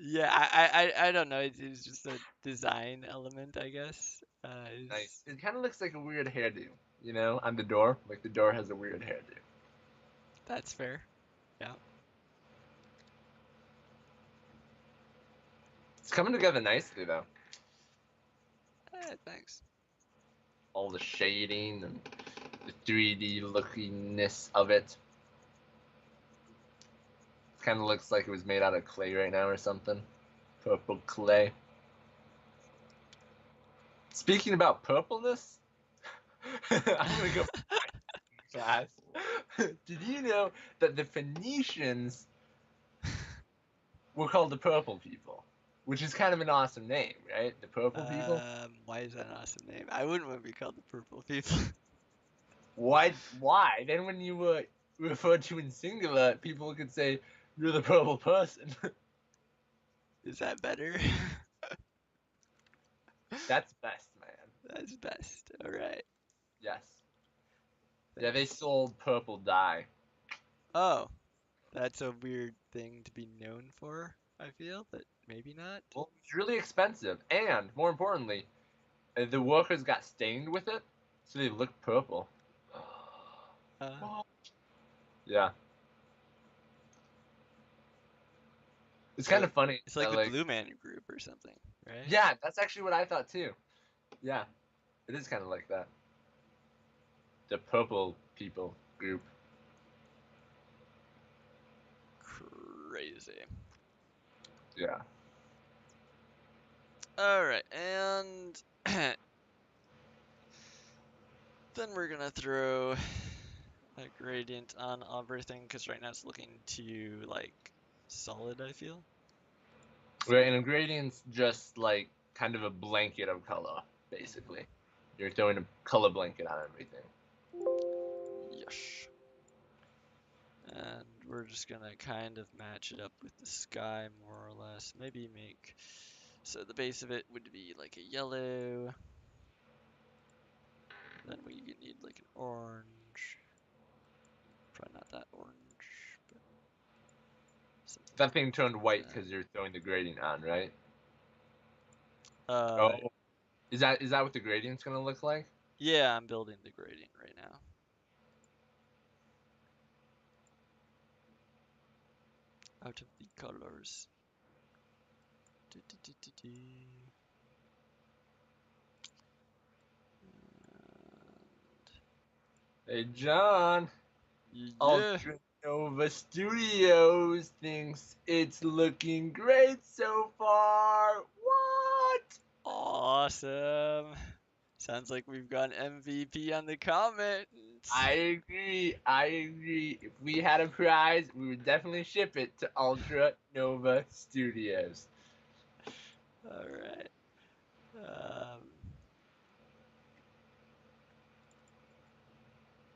Yeah, I don't know. It's just a design element, I guess. nice? It kind of looks like a weird hairdo, on the door. Like the door has a weird hairdo. That's fair. Yeah. It's coming together nicely, though. Thanks. All the shading and the 3D lookingness of it. Kind of looks like it was made out of clay right now or something. Purple clay. Speaking about purpleness, I'm gonna go class. Did you know that the Phoenicians were called the Purple People? Which is kind of an awesome name, right? The Purple People? Why is that an awesome name? I wouldn't want to be called the Purple People. Why? Why? Then when you were referred to in singular, people could say, you're the purple person. Is that better? That's best, man. That's best. All right. Yes. Yeah, they sold purple dye. Oh, that's a weird thing to be known for, I feel, but maybe not. Well, it's really expensive, and more importantly, the workers got stained with it, so they look purple. Yeah. It's kind of funny. It's like that, the Blue Man Group or something, right? Yeah, that's actually what I thought too. Yeah, it is kind of like that. The purple people group. Crazy. Yeah. All right, and then we're gonna throw a gradient on everything because right now it's looking too like solid, I feel. Right, and a gradient's just like kind of a blanket of color, basically. You're throwing a color blanket on everything. Yes. And we're just gonna kind of match it up with the sky more or less. Maybe make so the base of it would be like a yellow. Then we need like an orange. Probably not that orange, but something That thing turned white like because you're throwing the gradient on, right? that. Oh, is that what the gradient's gonna look like? Yeah, I'm building the gradient right now. Out of the colors. Hey, John. Yeah. Ultra Nova Studios thinks it's looking great so far. What? Awesome. Sounds like we've got an MVP on the comments. I agree. I agree. If we had a prize, we would definitely ship it to Ultra Nova Studios. All right.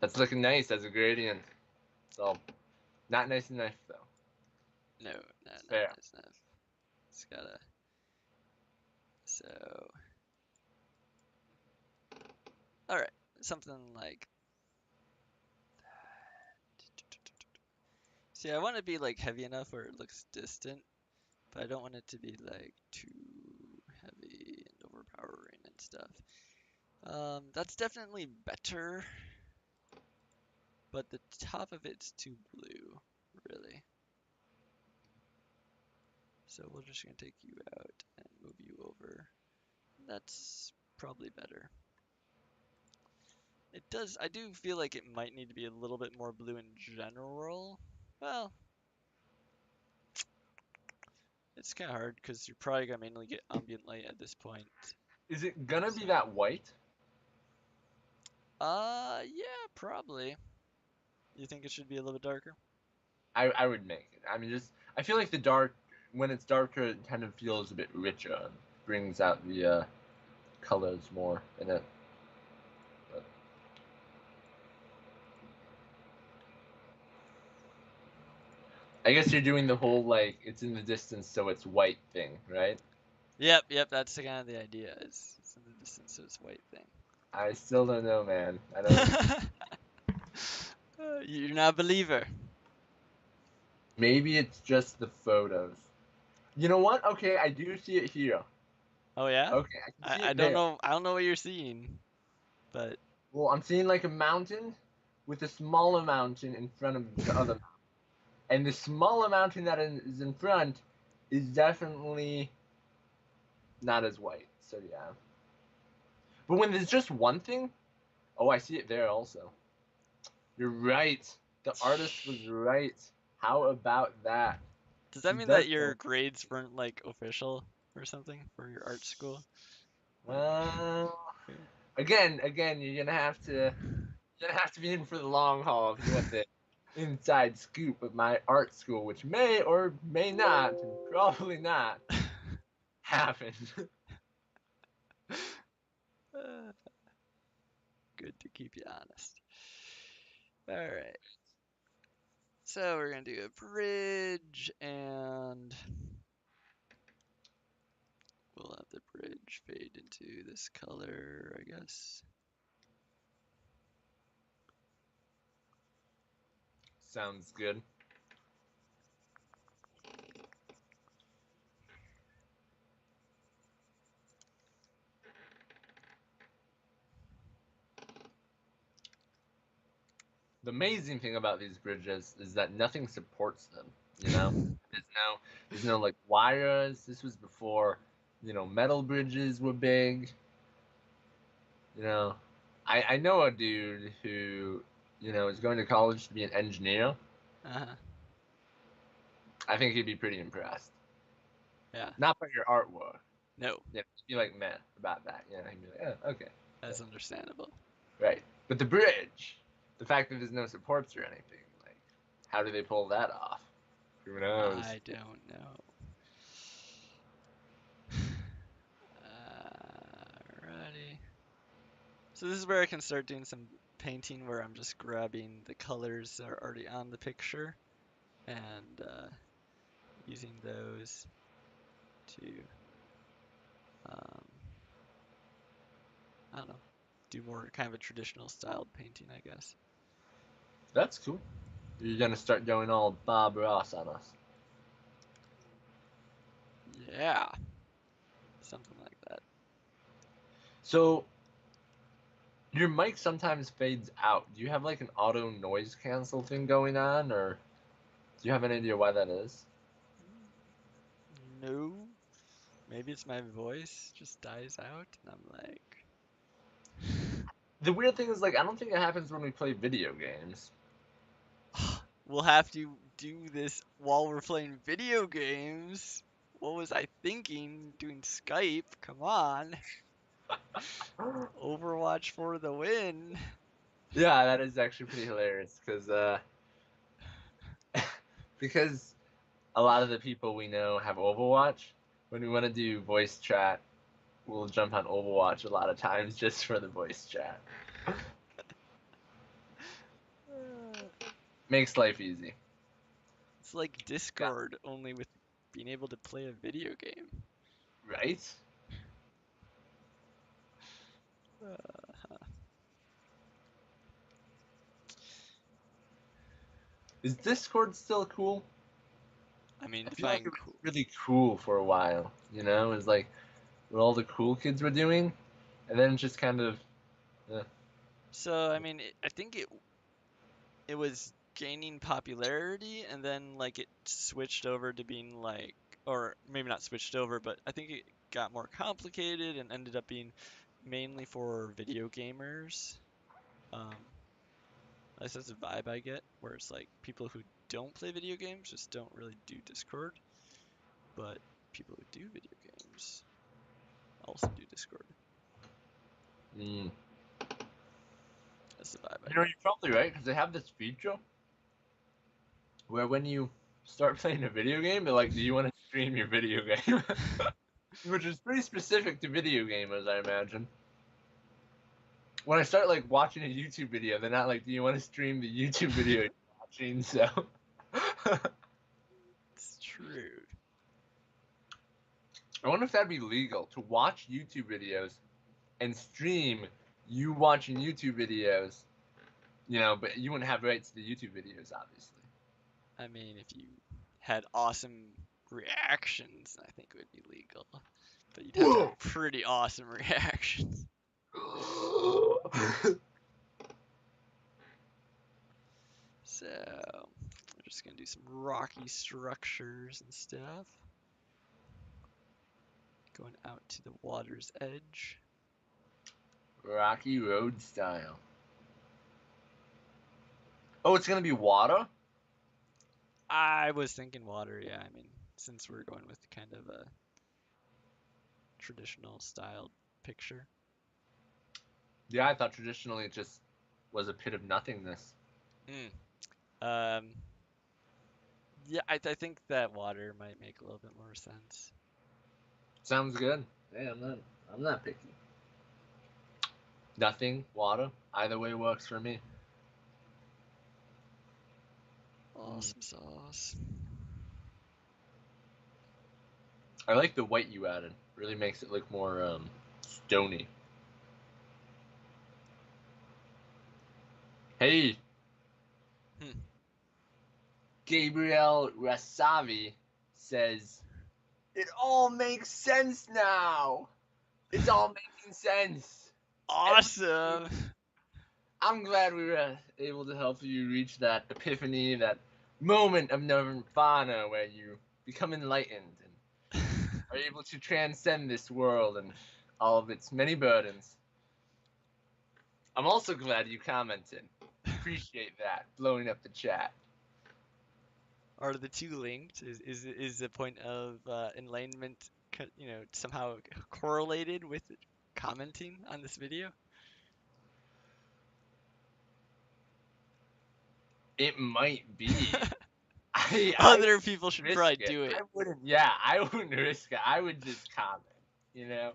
That's looking nice as a gradient. So, not nice enough though. No, Fair. nice enough. It's gotta. So. All right, something like. See, I want it to be like heavy enough where it looks distant, but I don't want it to be like too heavy and overpowering and stuff. That's definitely better, but the top of it's too blue, really. So we're just gonna take you out and move you over. That's probably better. It does, I do feel like it might need to be a little bit more blue in general. Well, it's kind of hard because you're probably gonna mainly get ambient light at this point. Is it gonna be So. that white? Yeah, probably. You think it should be a little bit darker? I would make it. I mean, just I feel like the dark when it's darker, it kind of feels a bit richer and brings out the colors more in it. But I guess you're doing the whole like it's in the distance, so it's white thing, right? Yep, that's kind of the idea. It's in the distance, so it's white thing. I still don't know, man. I don't. You're not a believer. Maybe it's just the photos. You know what? Okay, I do see it here. Oh yeah? Okay, I can see I it don't there. know. I don't know what you're seeing, but Well, I'm seeing like a mountain with a smaller mountain in front of the other mountain. And the smaller mountain that is in front is definitely not as white. So yeah. But when there's just one thing, oh, I see it there also. You're right. The artist was right. How about that? does that He mean does that your know. grades weren't like official or something for your art school? Well, again, you're gonna have to be in for the long haul if you want the inside scoop of my art school, which may or may not, and probably not, happen. Uh, Good to keep you honest. All right. So we're gonna do a bridge, and we'll have the bridge fade into this color, I guess. Sounds good. The amazing thing about these bridges is that nothing supports them. You know, there's no like wires. This was before, metal bridges were big. You know, I know a dude who, is going to college to be an engineer. Uh-huh. I think he'd be pretty impressed. Yeah. Not by your artwork. No, Yeah, he'd be like, man, about that. He'd be like, oh, okay, that's understandable. right. But the bridge, the fact that there's no supports or anything, like, how do they pull that off? Who knows? I don't know. Alrighty. So this is where I can start doing some painting where I'm just grabbing the colors that are already on the picture and using those to, um, I don't know, do more kind of a traditional styled painting, I guess. That's cool. You're gonna start going all Bob Ross on us. Yeah, something like that. So your mic sometimes fades out. Do you have like an auto noise cancel thing going on, or do you have any idea why that is? No, maybe it's my voice just dies out and I'm like, The weird thing is, like, I don't think it happens when we play video games. we'll have to do this while we're playing video games. What was I thinking? Doing Skype? Come on. Overwatch for the win. Yeah, that is actually pretty hilarious because a lot of the people we know have Overwatch. When we want to do voice chat, we'll jump on Overwatch a lot of times just for the voice chat. Makes life easy. It's like Yeah. Discord, only with being able to play a video game. Right? Uh, Is Discord still cool? I mean, I feel like define it was cool. really cool for a while. It was like what all the cool kids were doing, and then it just kind of. Uh, So, I mean, I think it was gaining popularity, and then like it switched over to being like, or maybe not switched over, but I think it got more complicated and ended up being mainly for video gamers. Um, at least that's the vibe I get, where it's like people who don't play video games just don't really do Discord, but people who do video games also do Discord. mm. That's the vibe I You're get. probably right because they have this feature where when you start playing a video game, they're like, "Do you want to stream your video game?" Which is pretty specific to video gamers, I imagine. When I start like watching a YouTube video, they're not like, "Do you want to stream the YouTube video you're watching?" So, It's true. I wonder if that'd be legal to watch YouTube videos and stream you watching YouTube videos You know, but you wouldn't have rights to the YouTube videos, obviously. I mean, if you had awesome reactions, I think it would be legal. But you'd have to Whoa! have pretty awesome reactions. So, we're just gonna do some rocky structures and stuff. Going out to the water's edge. Rocky Road style. Oh, it's gonna be water? I was thinking water, yeah. I mean, since we're going with kind of a traditional styled picture. Yeah, I thought traditionally it just was a pit of nothingness. Mm. Um, yeah, I think that water might make a little bit more sense. Sounds good. Hey, I'm not picky. Nothing, water, either way works for me. Awesome sauce. I like the white you added. Really makes it look more stony. Hey, Hmm. Gabriel Rasavi says, "It all makes sense now. It's all making sense." Awesome. I'm glad we were able to help you reach that epiphany, that moment of nirvana where you become enlightened and are able to transcend this world and all of its many burdens. I'm also glad you commented. Appreciate that, blowing up the chat. Are the two linked? Is the point of enlightenment, somehow correlated with commenting on this video? It might be. I Other people should risk probably it. do it. I wouldn't. Yeah, I wouldn't risk it. I would just comment. You know.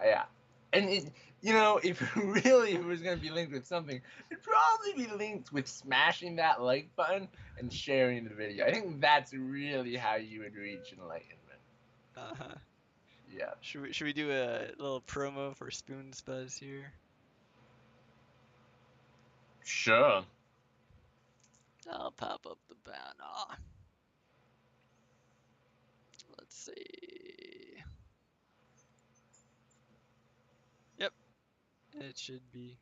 Yeah. And if it was gonna be linked with something, it'd probably be linked with smashing that like button and sharing the video. I think that's really how you would reach enlightenment. Uh-huh. Yeah. Should we do a little promo for Spoon's Buzz here? Sure. I'll pop up the banner. Let's see. Yep, it should be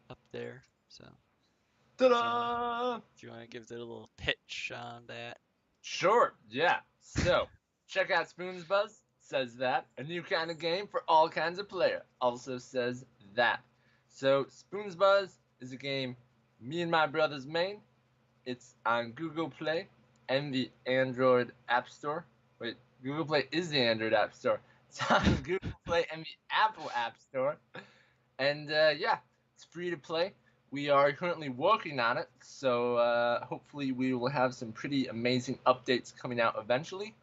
up there. So Ta-da! if you want to give it a little pitch on that. Sure, yeah. So, check out Spoon's Buzz. Says that. A new kind of game for all kinds of player. Also says that. So, Spoon's Buzz is a game me and my brothers made. It's on Google Play and the Android App Store. Wait, Google Play is the Android App Store. It's on Google Play and the Apple App Store. And yeah, it's free to play. We are currently working on it, so hopefully we will have some pretty amazing updates coming out eventually.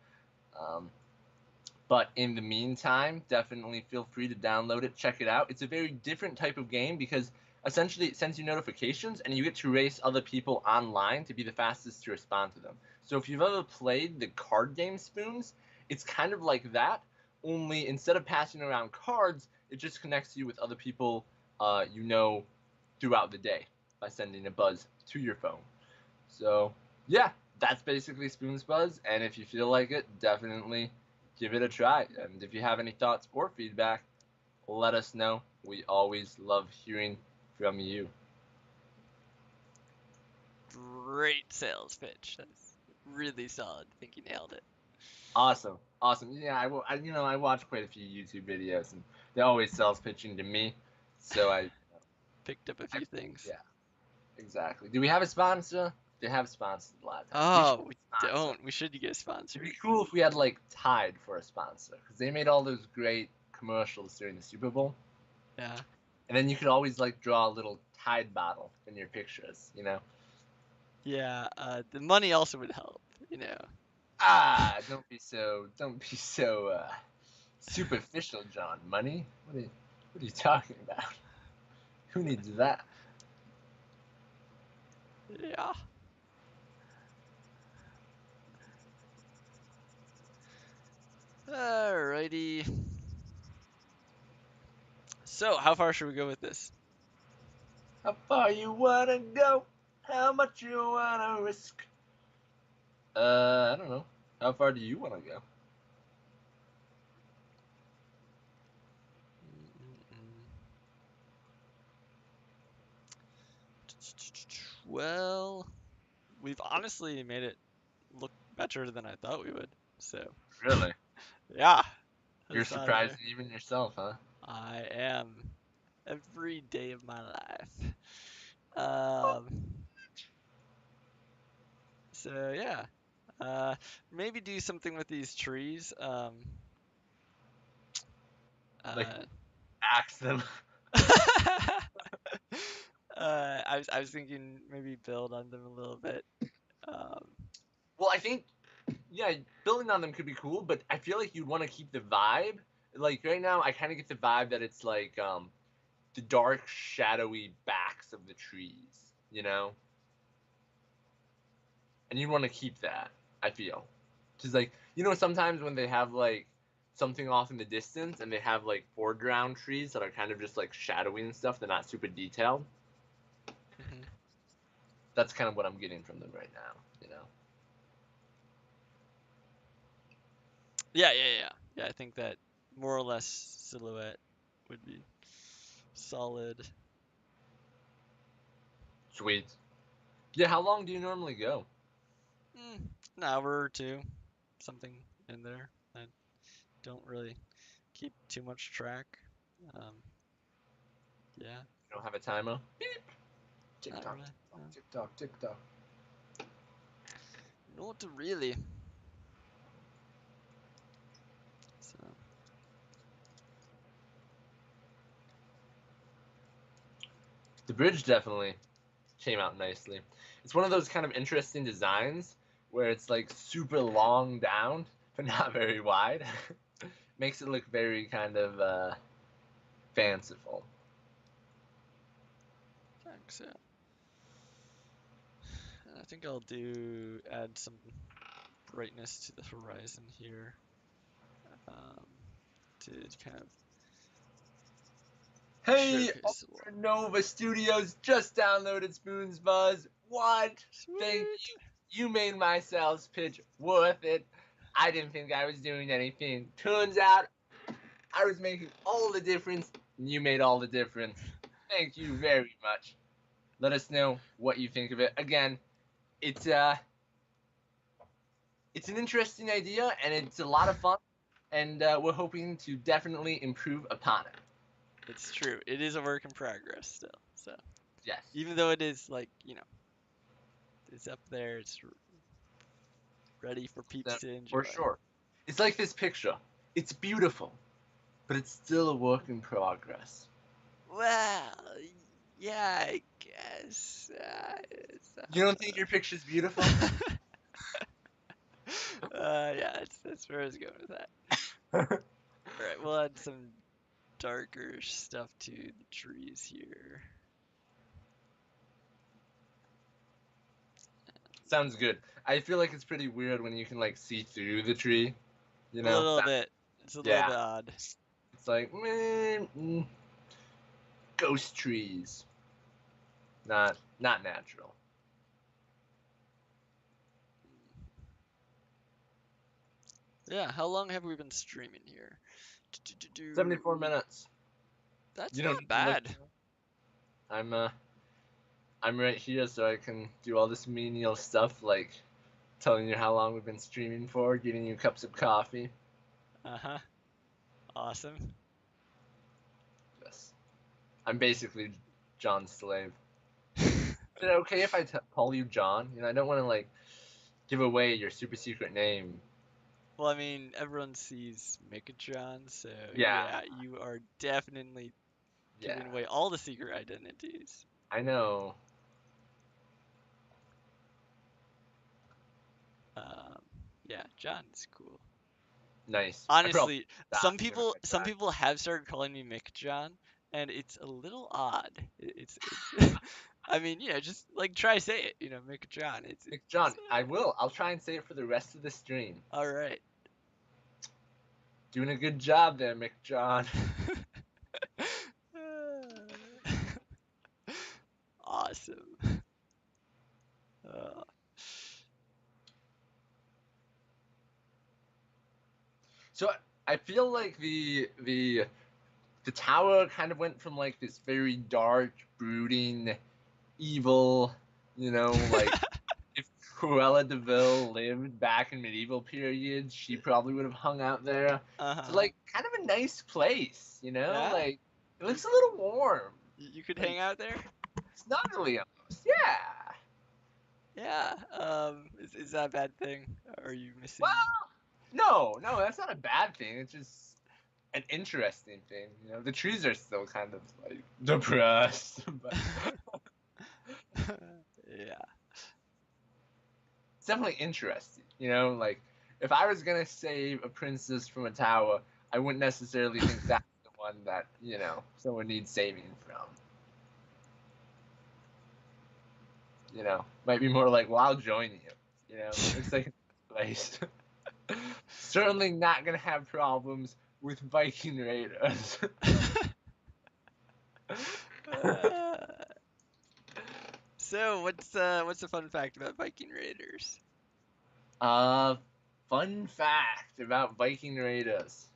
But in the meantime, definitely feel free to download it, check it out. It's a very different type of game because essentially it sends you notifications and you get to race other people online to be the fastest to respond to them. So if you've ever played the card game Spoons, it's kind of like that, only instead of passing around cards, it just connects you with other people throughout the day by sending a buzz to your phone. So yeah, that's basically Spoon's Buzz, and if you feel like it, definitely give it a try. And if you have any thoughts or feedback, let us know. We always love hearing from you. Great sales pitch. That's really solid. I think you nailed it. Awesome. Yeah, I watch quite a few YouTube videos, and they always sales pitching to me. So I picked up a few things. Yeah, exactly. Do we have a sponsor? They have sponsored a lot of times. Oh, we don't. We should get a sponsor. It'd be cool if we had like Tide for a sponsor, because they made all those great commercials during the Super Bowl. Yeah. And then you could always like draw a little Tide bottle in your pictures, you know? Yeah, the money also would help, Don't be so superficial, John. Money? What are you talking about? Who needs that? Yeah. Alrighty. So, how far should we go with this? How far you wanna go? How much you wanna risk? I don't know. How far do you wanna go? Well, we've honestly made it look better than I thought we would. So, Really? yeah. You're Huzzah there. surprising even yourself, huh? I am every day of my life. Um, so yeah. Maybe do something with these trees. Like, Uh, axe them. I was thinking maybe build on them a little bit. Um, Well, I think, yeah, building on them could be cool, but I feel like you'd want to keep the vibe. Like, right now, I kind of get the vibe that it's like, the dark, shadowy backs of the trees, you know? And you want to keep that, I feel. Because, like, sometimes when they have, like, something off in the distance and they have, like, foreground trees that are kind of just, like, shadowy and stuff, they're not super detailed. mhm. That's kind of what I'm getting from them right now, you know? Yeah. I think that more or less silhouette would be solid. Sweet. Yeah, how long do you normally go? An hour or two, something in there. I don't really keep too much track. Um, yeah, You don't have a timer? Tick not tock, really. No. tick tock, tick tock. Not really. So, The bridge definitely came out nicely. It's one of those kind of interesting designs where it's like super long down, but not very wide. Makes it look very kind of fanciful. thanks. Yeah. And I think I'll add some brightness to the horizon here, um, to kind of Hey, showcase the Ultra Nova Studios just downloaded Spoon's Buzz. What? Thank Sweet. you. You made my sales pitch worth it. I didn't think I was doing anything. Turns out I was making all the difference, and you made all the difference. Thank you very much. Let us know what you think of it. Again, it's it's an interesting idea and it's a lot of fun, and we're hoping to definitely improve upon it. It's true. It is a work in progress still. So Yes. even though it is like, it's up there, it's ready for peeps to For enjoy. sure. It's like this picture. It's beautiful, but it's still a work in progress. Well, yeah, I guess. You don't think your picture's beautiful? Yeah, that's where I was going with that. All right, we'll add some darker stuff to the trees here. Sounds good. I feel like it's pretty weird when you can like see through the tree. You A know? little bit. It's a little Yeah. bit odd. It's like ghost trees. Not natural. Yeah, how long have we been streaming here? 74 minutes. That's You don't not need to look. bad. I'm right here so I can do all this menial stuff like telling you how long we've been streaming for, getting you cups of coffee. Uh-huh. Awesome. Yes. I'm basically John's slave. Is it okay if I call you John? I don't want to like give away your super secret name. Well, I mean, everyone sees McJohn, so Yeah, yeah, you are definitely yeah. giving away all the secret identities. I know. Um, yeah, John's cool. Nice. I probably Honestly, stop even if I some tried. people have started calling me McJohn, and it's a little odd. It's I mean, just like try say it, McJohn. John, I will. I'll try and say it for the rest of the stream. All right. Doing a good job there, McJohn. awesome. Uh, So I feel like the tower kind of went from like this very dark, brooding, evil, like if Cruella de Vil lived back in medieval periods, she probably would have hung out there. To uh-huh. like kind of a nice place, Yeah? like it looks a little warm. You could Like hang out there? snuggly almost. Yeah. Yeah. Is that a bad thing? Are you missing? Well, no, that's not a bad thing. It's just an interesting thing. The trees are still kind of like depressed, but Yeah. it's definitely interesting. Like if I was gonna save a princess from a tower, I wouldn't necessarily think that's the one that someone needs saving from. Might be more like, well, I'll join you. Looks like a place. Certainly not gonna have problems with Viking raiders. So what's a fun fact about Viking Raiders? Uh, Fun fact about Viking raiders.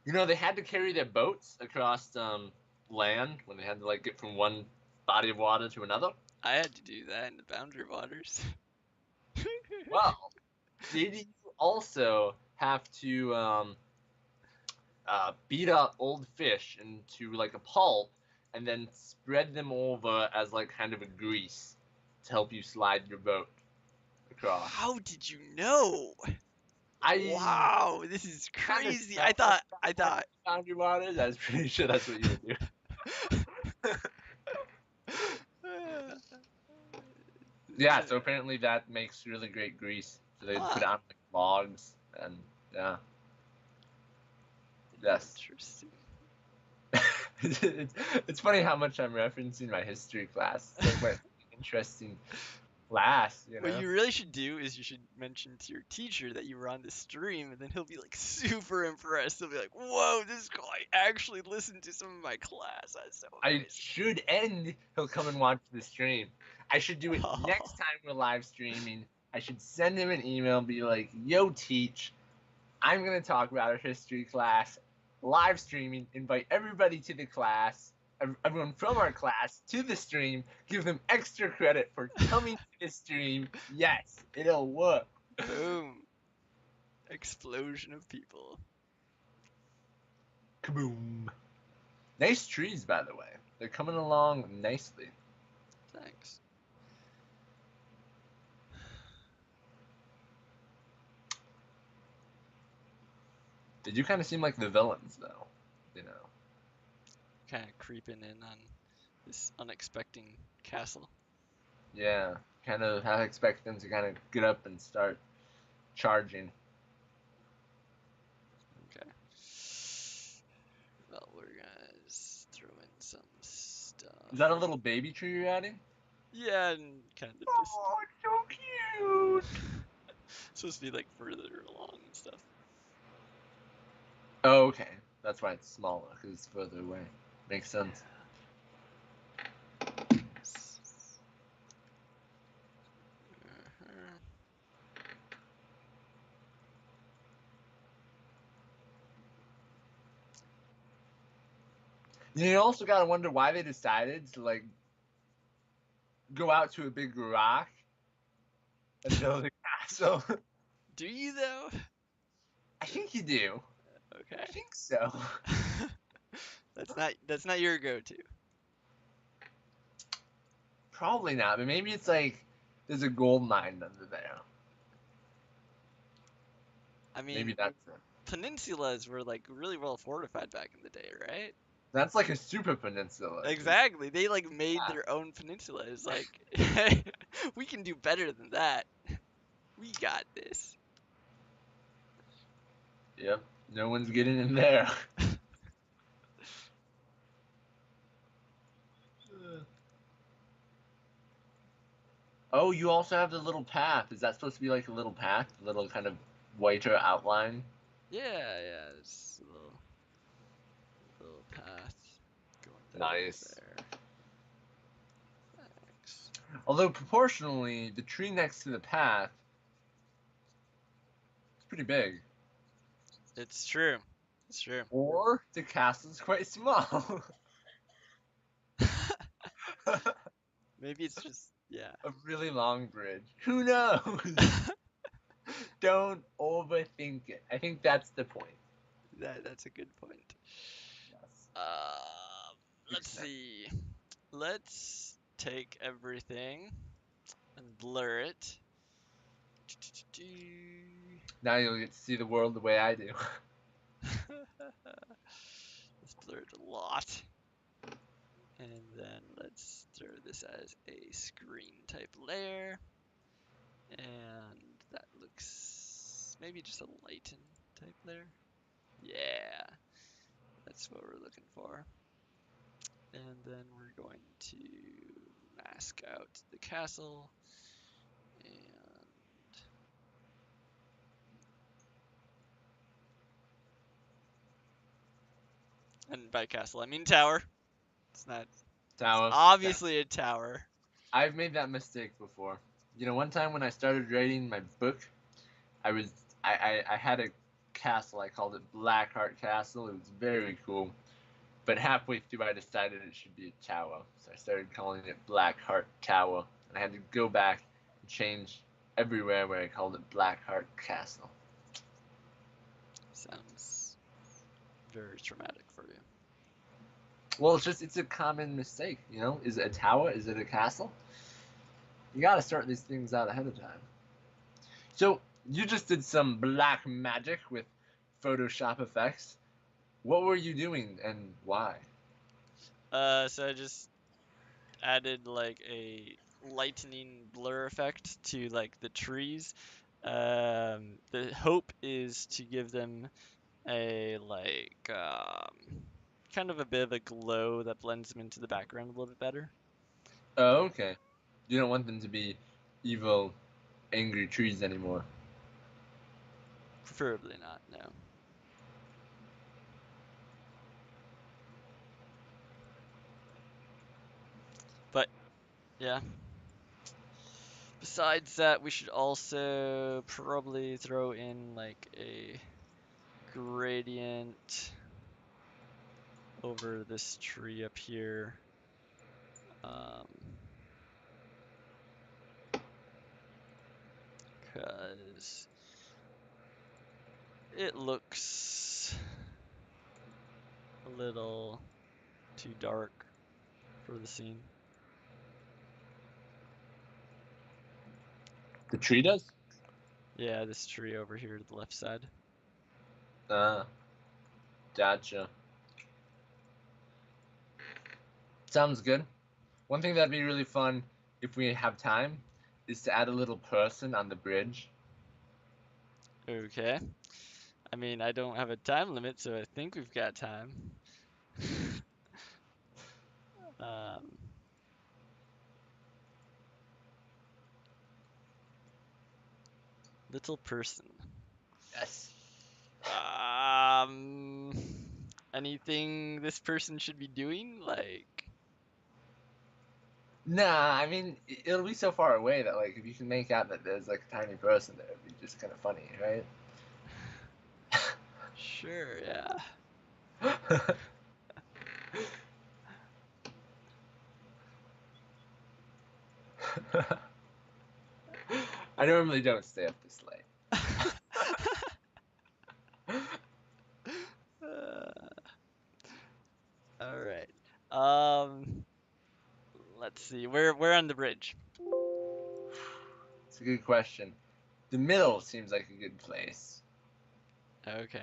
They had to carry their boats across land when they had to like get from one body of water to another. I had to do that in the Boundary Waters. Well, did you also have to beat up old fish into like a pulp and then spread them over as like kind of a grease to help you slide your boat across? How did you know? I Wow, this is kind of crazy. felt like I had boundary waters. I was pretty sure that's what you would do. Yeah, so apparently that makes really great grease. So they put it on like logs and yeah. Yes. Interesting. It's funny how much I'm referencing my history class. It's like what interesting class, What you really should do is you should mention to your teacher that you were on the stream, and then he'll be like super impressed. He'll be like, "Whoa, this guy actually listened to some of my class. That's so I amazing." should end. He'll come and watch the stream. I should do it next time we're live streaming. I should send him an email and be like, "Yo, teach, I'm gonna talk about our history class, live streaming. Invite everybody to the class, everyone from our class to the stream. Give them extra credit for coming to the stream. Yes, it'll work." Boom. Explosion of people. Kaboom. Nice trees, by the way. They're coming along nicely. Thanks. They do kind of seem like the villains, though. Kind of creeping in on this unexpected castle. Yeah, kind of I expect them to kind of get up and start charging. Okay. Well, we're gonna throw in some stuff. Is that a little baby tree you're adding? Yeah, and kind of Oh, it's so cute. supposed to be like further along and stuff. Oh, okay. That's why it's smaller, because it's further away. Makes sense. You also gotta wonder why they decided to like go out to a big rock and build a castle. Do you though? I think you do. Okay. I think so. That's not your go-to. Probably not, but maybe it's like there's a gold mine under there. I mean, Maybe that's it. peninsulas were like really well fortified back in the day, right? That's like a super peninsula. Exactly. They like made their own peninsula. It's like we can do better than that. We got this. Yep. No one's getting in there. Oh, you also have the little path. Is that supposed to be like a little path? A little kind of whiter outline? Yeah. It's a little path going down Nice. there. Although proportionally, the tree next to the path is pretty big. It's true. It's true. Or the castle's quite small. Maybe it's just, yeah. A really long bridge. Who knows? Don't overthink it. I think that's the point. That's a good point. Yes. Let's see. Let's take everything and blur it. Now you'll get to see the world the way I do. Let's blur it a lot. And then let's throw this as a screen type layer. And that looks maybe just a lighten type layer. Yeah, that's what we're looking for. And then we're going to mask out the castle. And by castle, I mean tower. It's not. Tower. It's obviously a tower. I've made that mistake before. You know, one time when I started writing my book, I had a castle. I called it Blackheart Castle. It was very cool. But halfway through, I decided it should be a tower. So I started calling it Blackheart Tower. And I had to go back and change everywhere where I called it Blackheart Castle. Sounds very traumatic for you. Well, it's a common mistake, you know? Is it a tower? Is it a castle? You gotta start these things out ahead of time. So, you just did some black magic with Photoshop effects. What were you doing and why? So I just added like a lightning blur effect to like the trees. The hope is to give them a kind of a bit of a glow that blends them into the background a little bit better. Oh, okay. You don't want them to be evil, angry trees anymore. Preferably not, no. But yeah. Besides that, we should also probably throw in like a gradient over this tree up here. Because it looks a little too dark for the scene. The tree does? Yeah, this tree over here to the left side. Gotcha. Sounds good. One thing that'd be really fun if we have time is to add a little person on the bridge. Okay. I mean, I don't have a time limit, so I think we've got time. Little person. Yes. Anything this person should be doing? Like, Nah, I mean, it'll be so far away that, like, if you can make out that there's, like, a tiny person there, it'd be just kind of funny, right? sure, yeah. I normally don't stay up this late. All right. Let's see. We're on the bridge. It's a good question. The middle seems like a good place. Okay.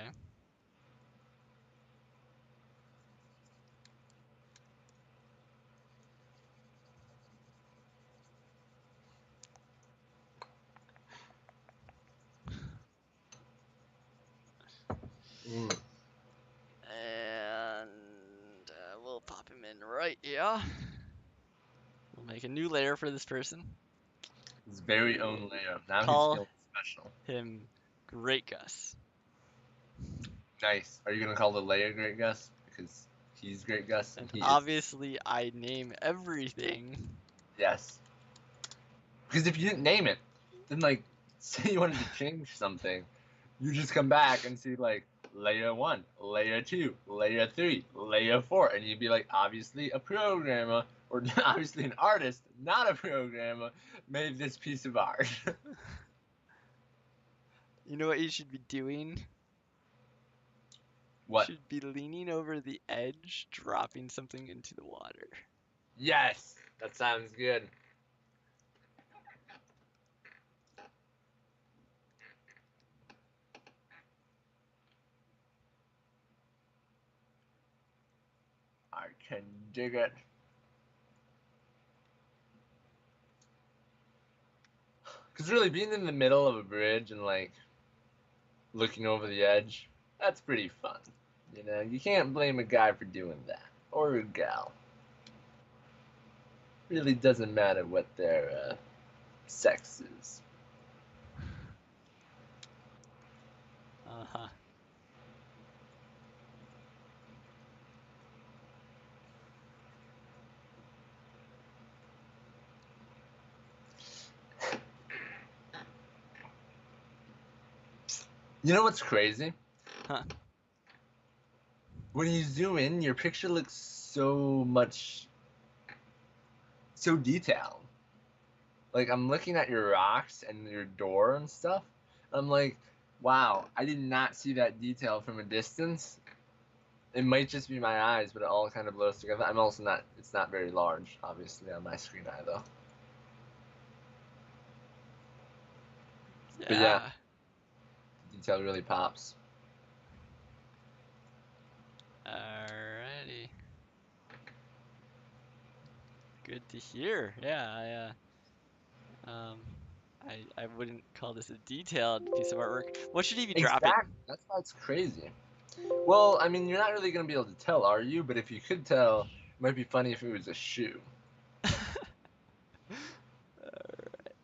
Mm. And we'll pop him in right here. We'll make a new layer for this person. His very own layer. Now Call he's feeling special. him Great Gus. Nice. Are you gonna call the layer Great Gus? Because he's Great Gus and And he is. obviously, I name everything. Yes. Because if you didn't name it, then like, say you wanted to change something, you just come back and see like layer 1, layer 2, layer 3, layer 4, and you'd be like, obviously a programmer, or obviously an artist, not a programmer, made this piece of art. You know what you should be doing? What? Should be leaning over the edge, dropping something into the water. Yes, that sounds good. I can dig it. Because really, being in the middle of a bridge and like looking over the edge, that's pretty fun. You know, you can't blame a guy for doing that, or a gal. Really doesn't matter what their sex is. Uh-huh. You know what's crazy? Huh. When you zoom in, your picture looks so detailed. Like, I'm looking at your rocks and your door and stuff. I'm like, wow, I did not see that detail from a distance. It might just be my eyes, but it all kind of blows together. I'm also not, it's not very large, obviously, on my screen either. But yeah, the detail really pops. Alrighty. Good to hear. Yeah, I wouldn't call this a detailed piece of artwork. What should he be dropping? Exactly. That's why it's crazy. Well, I mean, you're not really going to be able to tell, are you? But if you could tell, it might be funny if it was a shoe. Alright.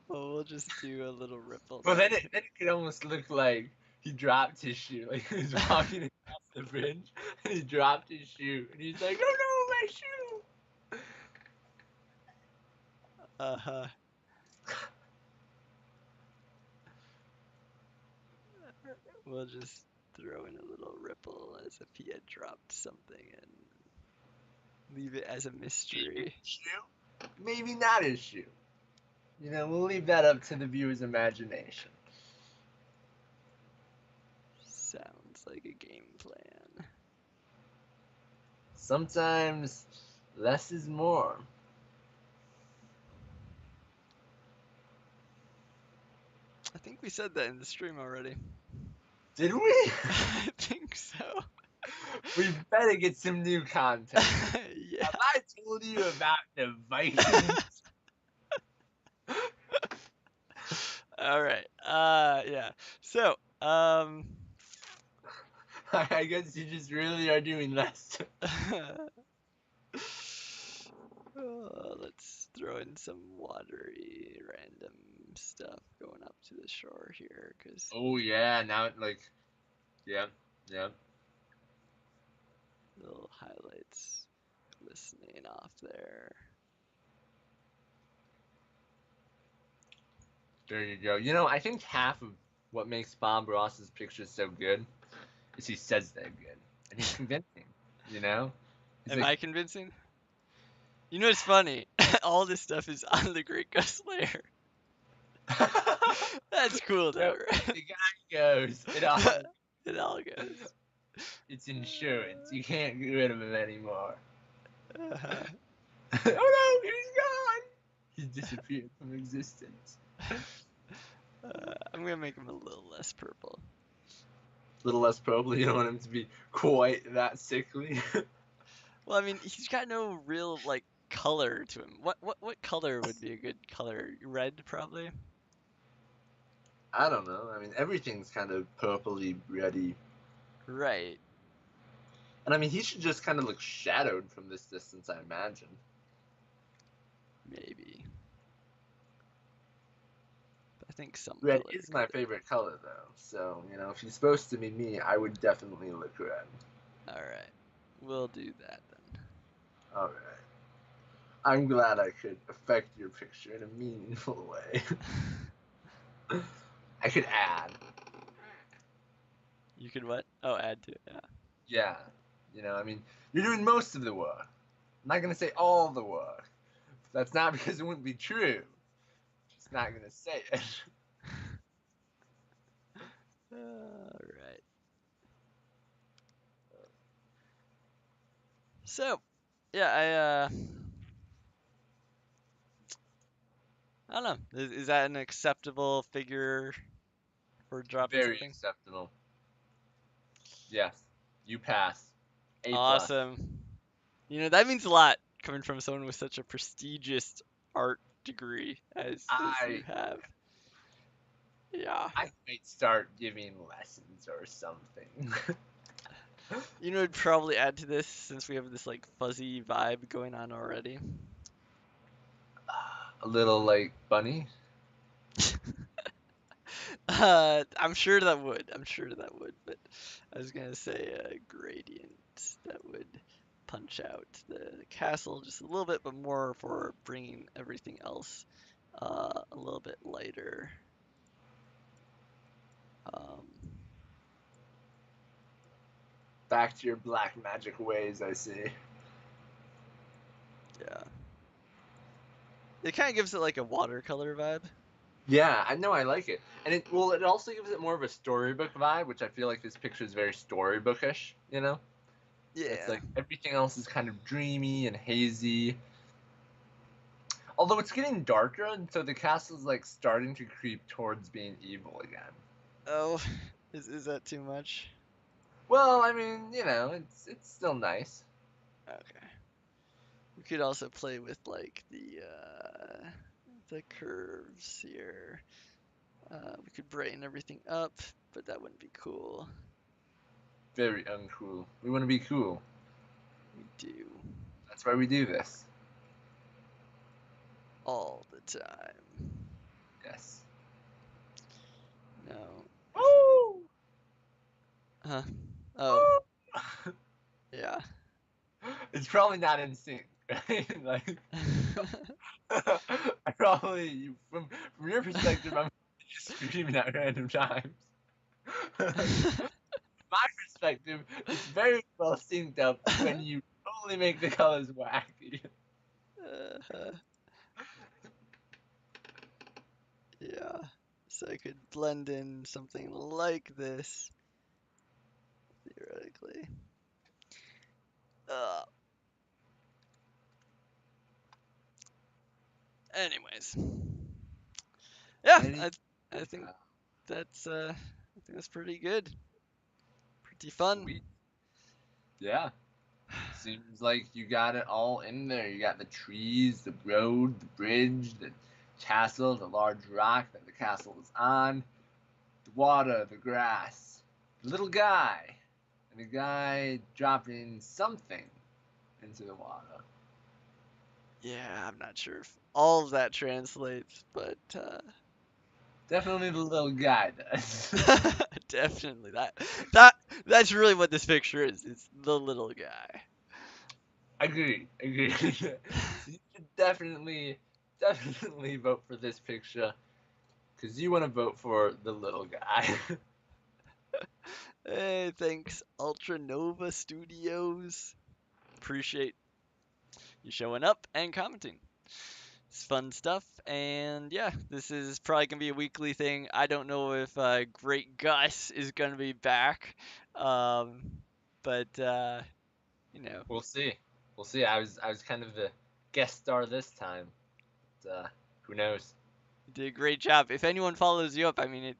Well, we'll just do a little ripple Well, there. then it could almost look like he dropped his shoe. Like, he was walking across the bridge, and he dropped his shoe. And he's like, oh no, my shoe! Uh-huh. We'll just throw in a little ripple as if he had dropped something and leave it as a mystery. Shoe? Maybe not his shoe. You know, we'll leave that up to the viewer's imagination. Sounds like a game plan. Sometimes less is more. I think we said that in the stream already. Did we? I think so. We better get some new content. Yeah. Have I told you about the Vikings? All right. Yeah. So, I guess you just really are doing less. let's throw in some watery random stuff going up to the shore here, cause Oh yeah, now like, yeah. little highlights glistening off there. There you go. You know, I think half of what makes Bob Ross's pictures so good is he says they're good, and he's convincing. You know, he's Am like, I convincing? You know what's funny? All this stuff is on the Great Ghost layer. That's cool though, right? the guy goes, It all goes. it's insurance. You can't get rid of him anymore. Uh-huh. Oh no, he's gone. He's disappeared from existence. I'm gonna make him a little less purple. A little less probably. You don't want him to be quite that sickly. Well, I mean, he's got no real like color to him. What color would be a good color? Red, probably. I don't know. I mean, everything's kind of purpley, reddy. Right. And I mean, he should just kind of look shadowed from this distance, I imagine. Maybe. I think some Red color is my could- favorite color, though. So, you know, if he's supposed to be me, I would definitely look red. All right. We'll do that then. Alright. I'm glad I could affect your picture in a meaningful way. I could add. You could what? Oh, add to it. Yeah. Yeah. You know, I mean, you're doing most of the work. I'm not going to say all the work. That's not because it wouldn't be true. Just not going to say it. All right. So, yeah, I don't know. Is that an acceptable figure for dropping Very something? acceptable. Yes. You pass. A plus. Awesome. You know, that means a lot coming from someone with such a prestigious art degree as you I have. Yeah. I might start giving lessons or something. You know, it'd probably add to this since we have this like fuzzy vibe going on already. A little like bunny. I'm sure that would. I'm sure that would. But I was gonna say a gradient that would punch out the castle just a little bit, but more for bringing everything else a little bit lighter. Um, Back to your black magic ways, I see. yeah. It kind of gives it like a watercolor vibe. Yeah, I know I like it. And it also gives it more of a storybook vibe, which I feel like this picture is very storybookish, you know? It's Yeah. like everything else is kind of dreamy and hazy. Although it's getting darker, and so the castle's like starting to creep towards being evil again. Oh, is that too much? Well, I mean, you know, it's still nice. Okay. We could also play with like the curves here. We could brighten everything up, but that wouldn't be cool. Very uncool. We want to be cool. We do That's why we do this. all the time. Yes. No. Woo! Huh? Oh, yeah. It's probably not in sync, right? Like, I probably from your perspective, I'm just screaming at random times. My perspective, it's very well synced up when you totally make the colors wacky. uh, yeah. So I could blend in something like this, theoretically. Uh, anyways, yeah, Any I think that's pretty good. Pretty fun. sweet, yeah. Seems like you got it all in there. You got the trees, the road, the bridge, the castle, the large rock that the castle is on, the water, the grass, the little guy, and the guy dropping something into the water. Yeah, I'm not sure if all of that translates, but Definitely the little guy does. definitely that's really what this picture is. It's the little guy. Agreed. So you should definitely vote for this picture because you want to vote for the little guy. Hey, thanks Ultra Nova Studios. Appreciate you showing up and commenting. It's fun stuff, and yeah, this is probably gonna be a weekly thing. I don't know if Great Gus is gonna be back, um, but you know, We'll see. We'll see. I was kind of the guest star this time. But, who knows? you did a great job. If anyone follows you up, I mean,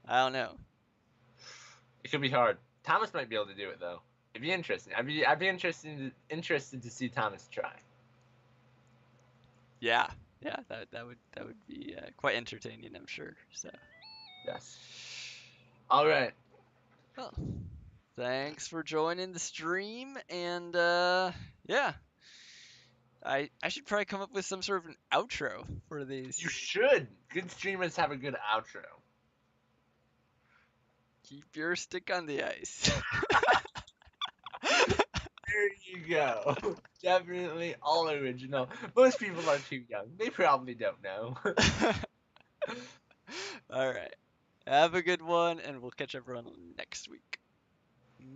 I don't know. It could be hard. Thomas might be able to do it though. It'd be interesting. I'd be interested to see Thomas try. Yeah, yeah, that would be quite entertaining, I'm sure. So, Yes. All right. well, thanks for joining the stream, and yeah, I should probably come up with some sort of an outro for You these. should. Good streamers have a good outro. Keep your stick on the ice. There you go. Definitely all original. Most people are too young. They probably don't know. All right. Have a good one, and we'll catch everyone next week.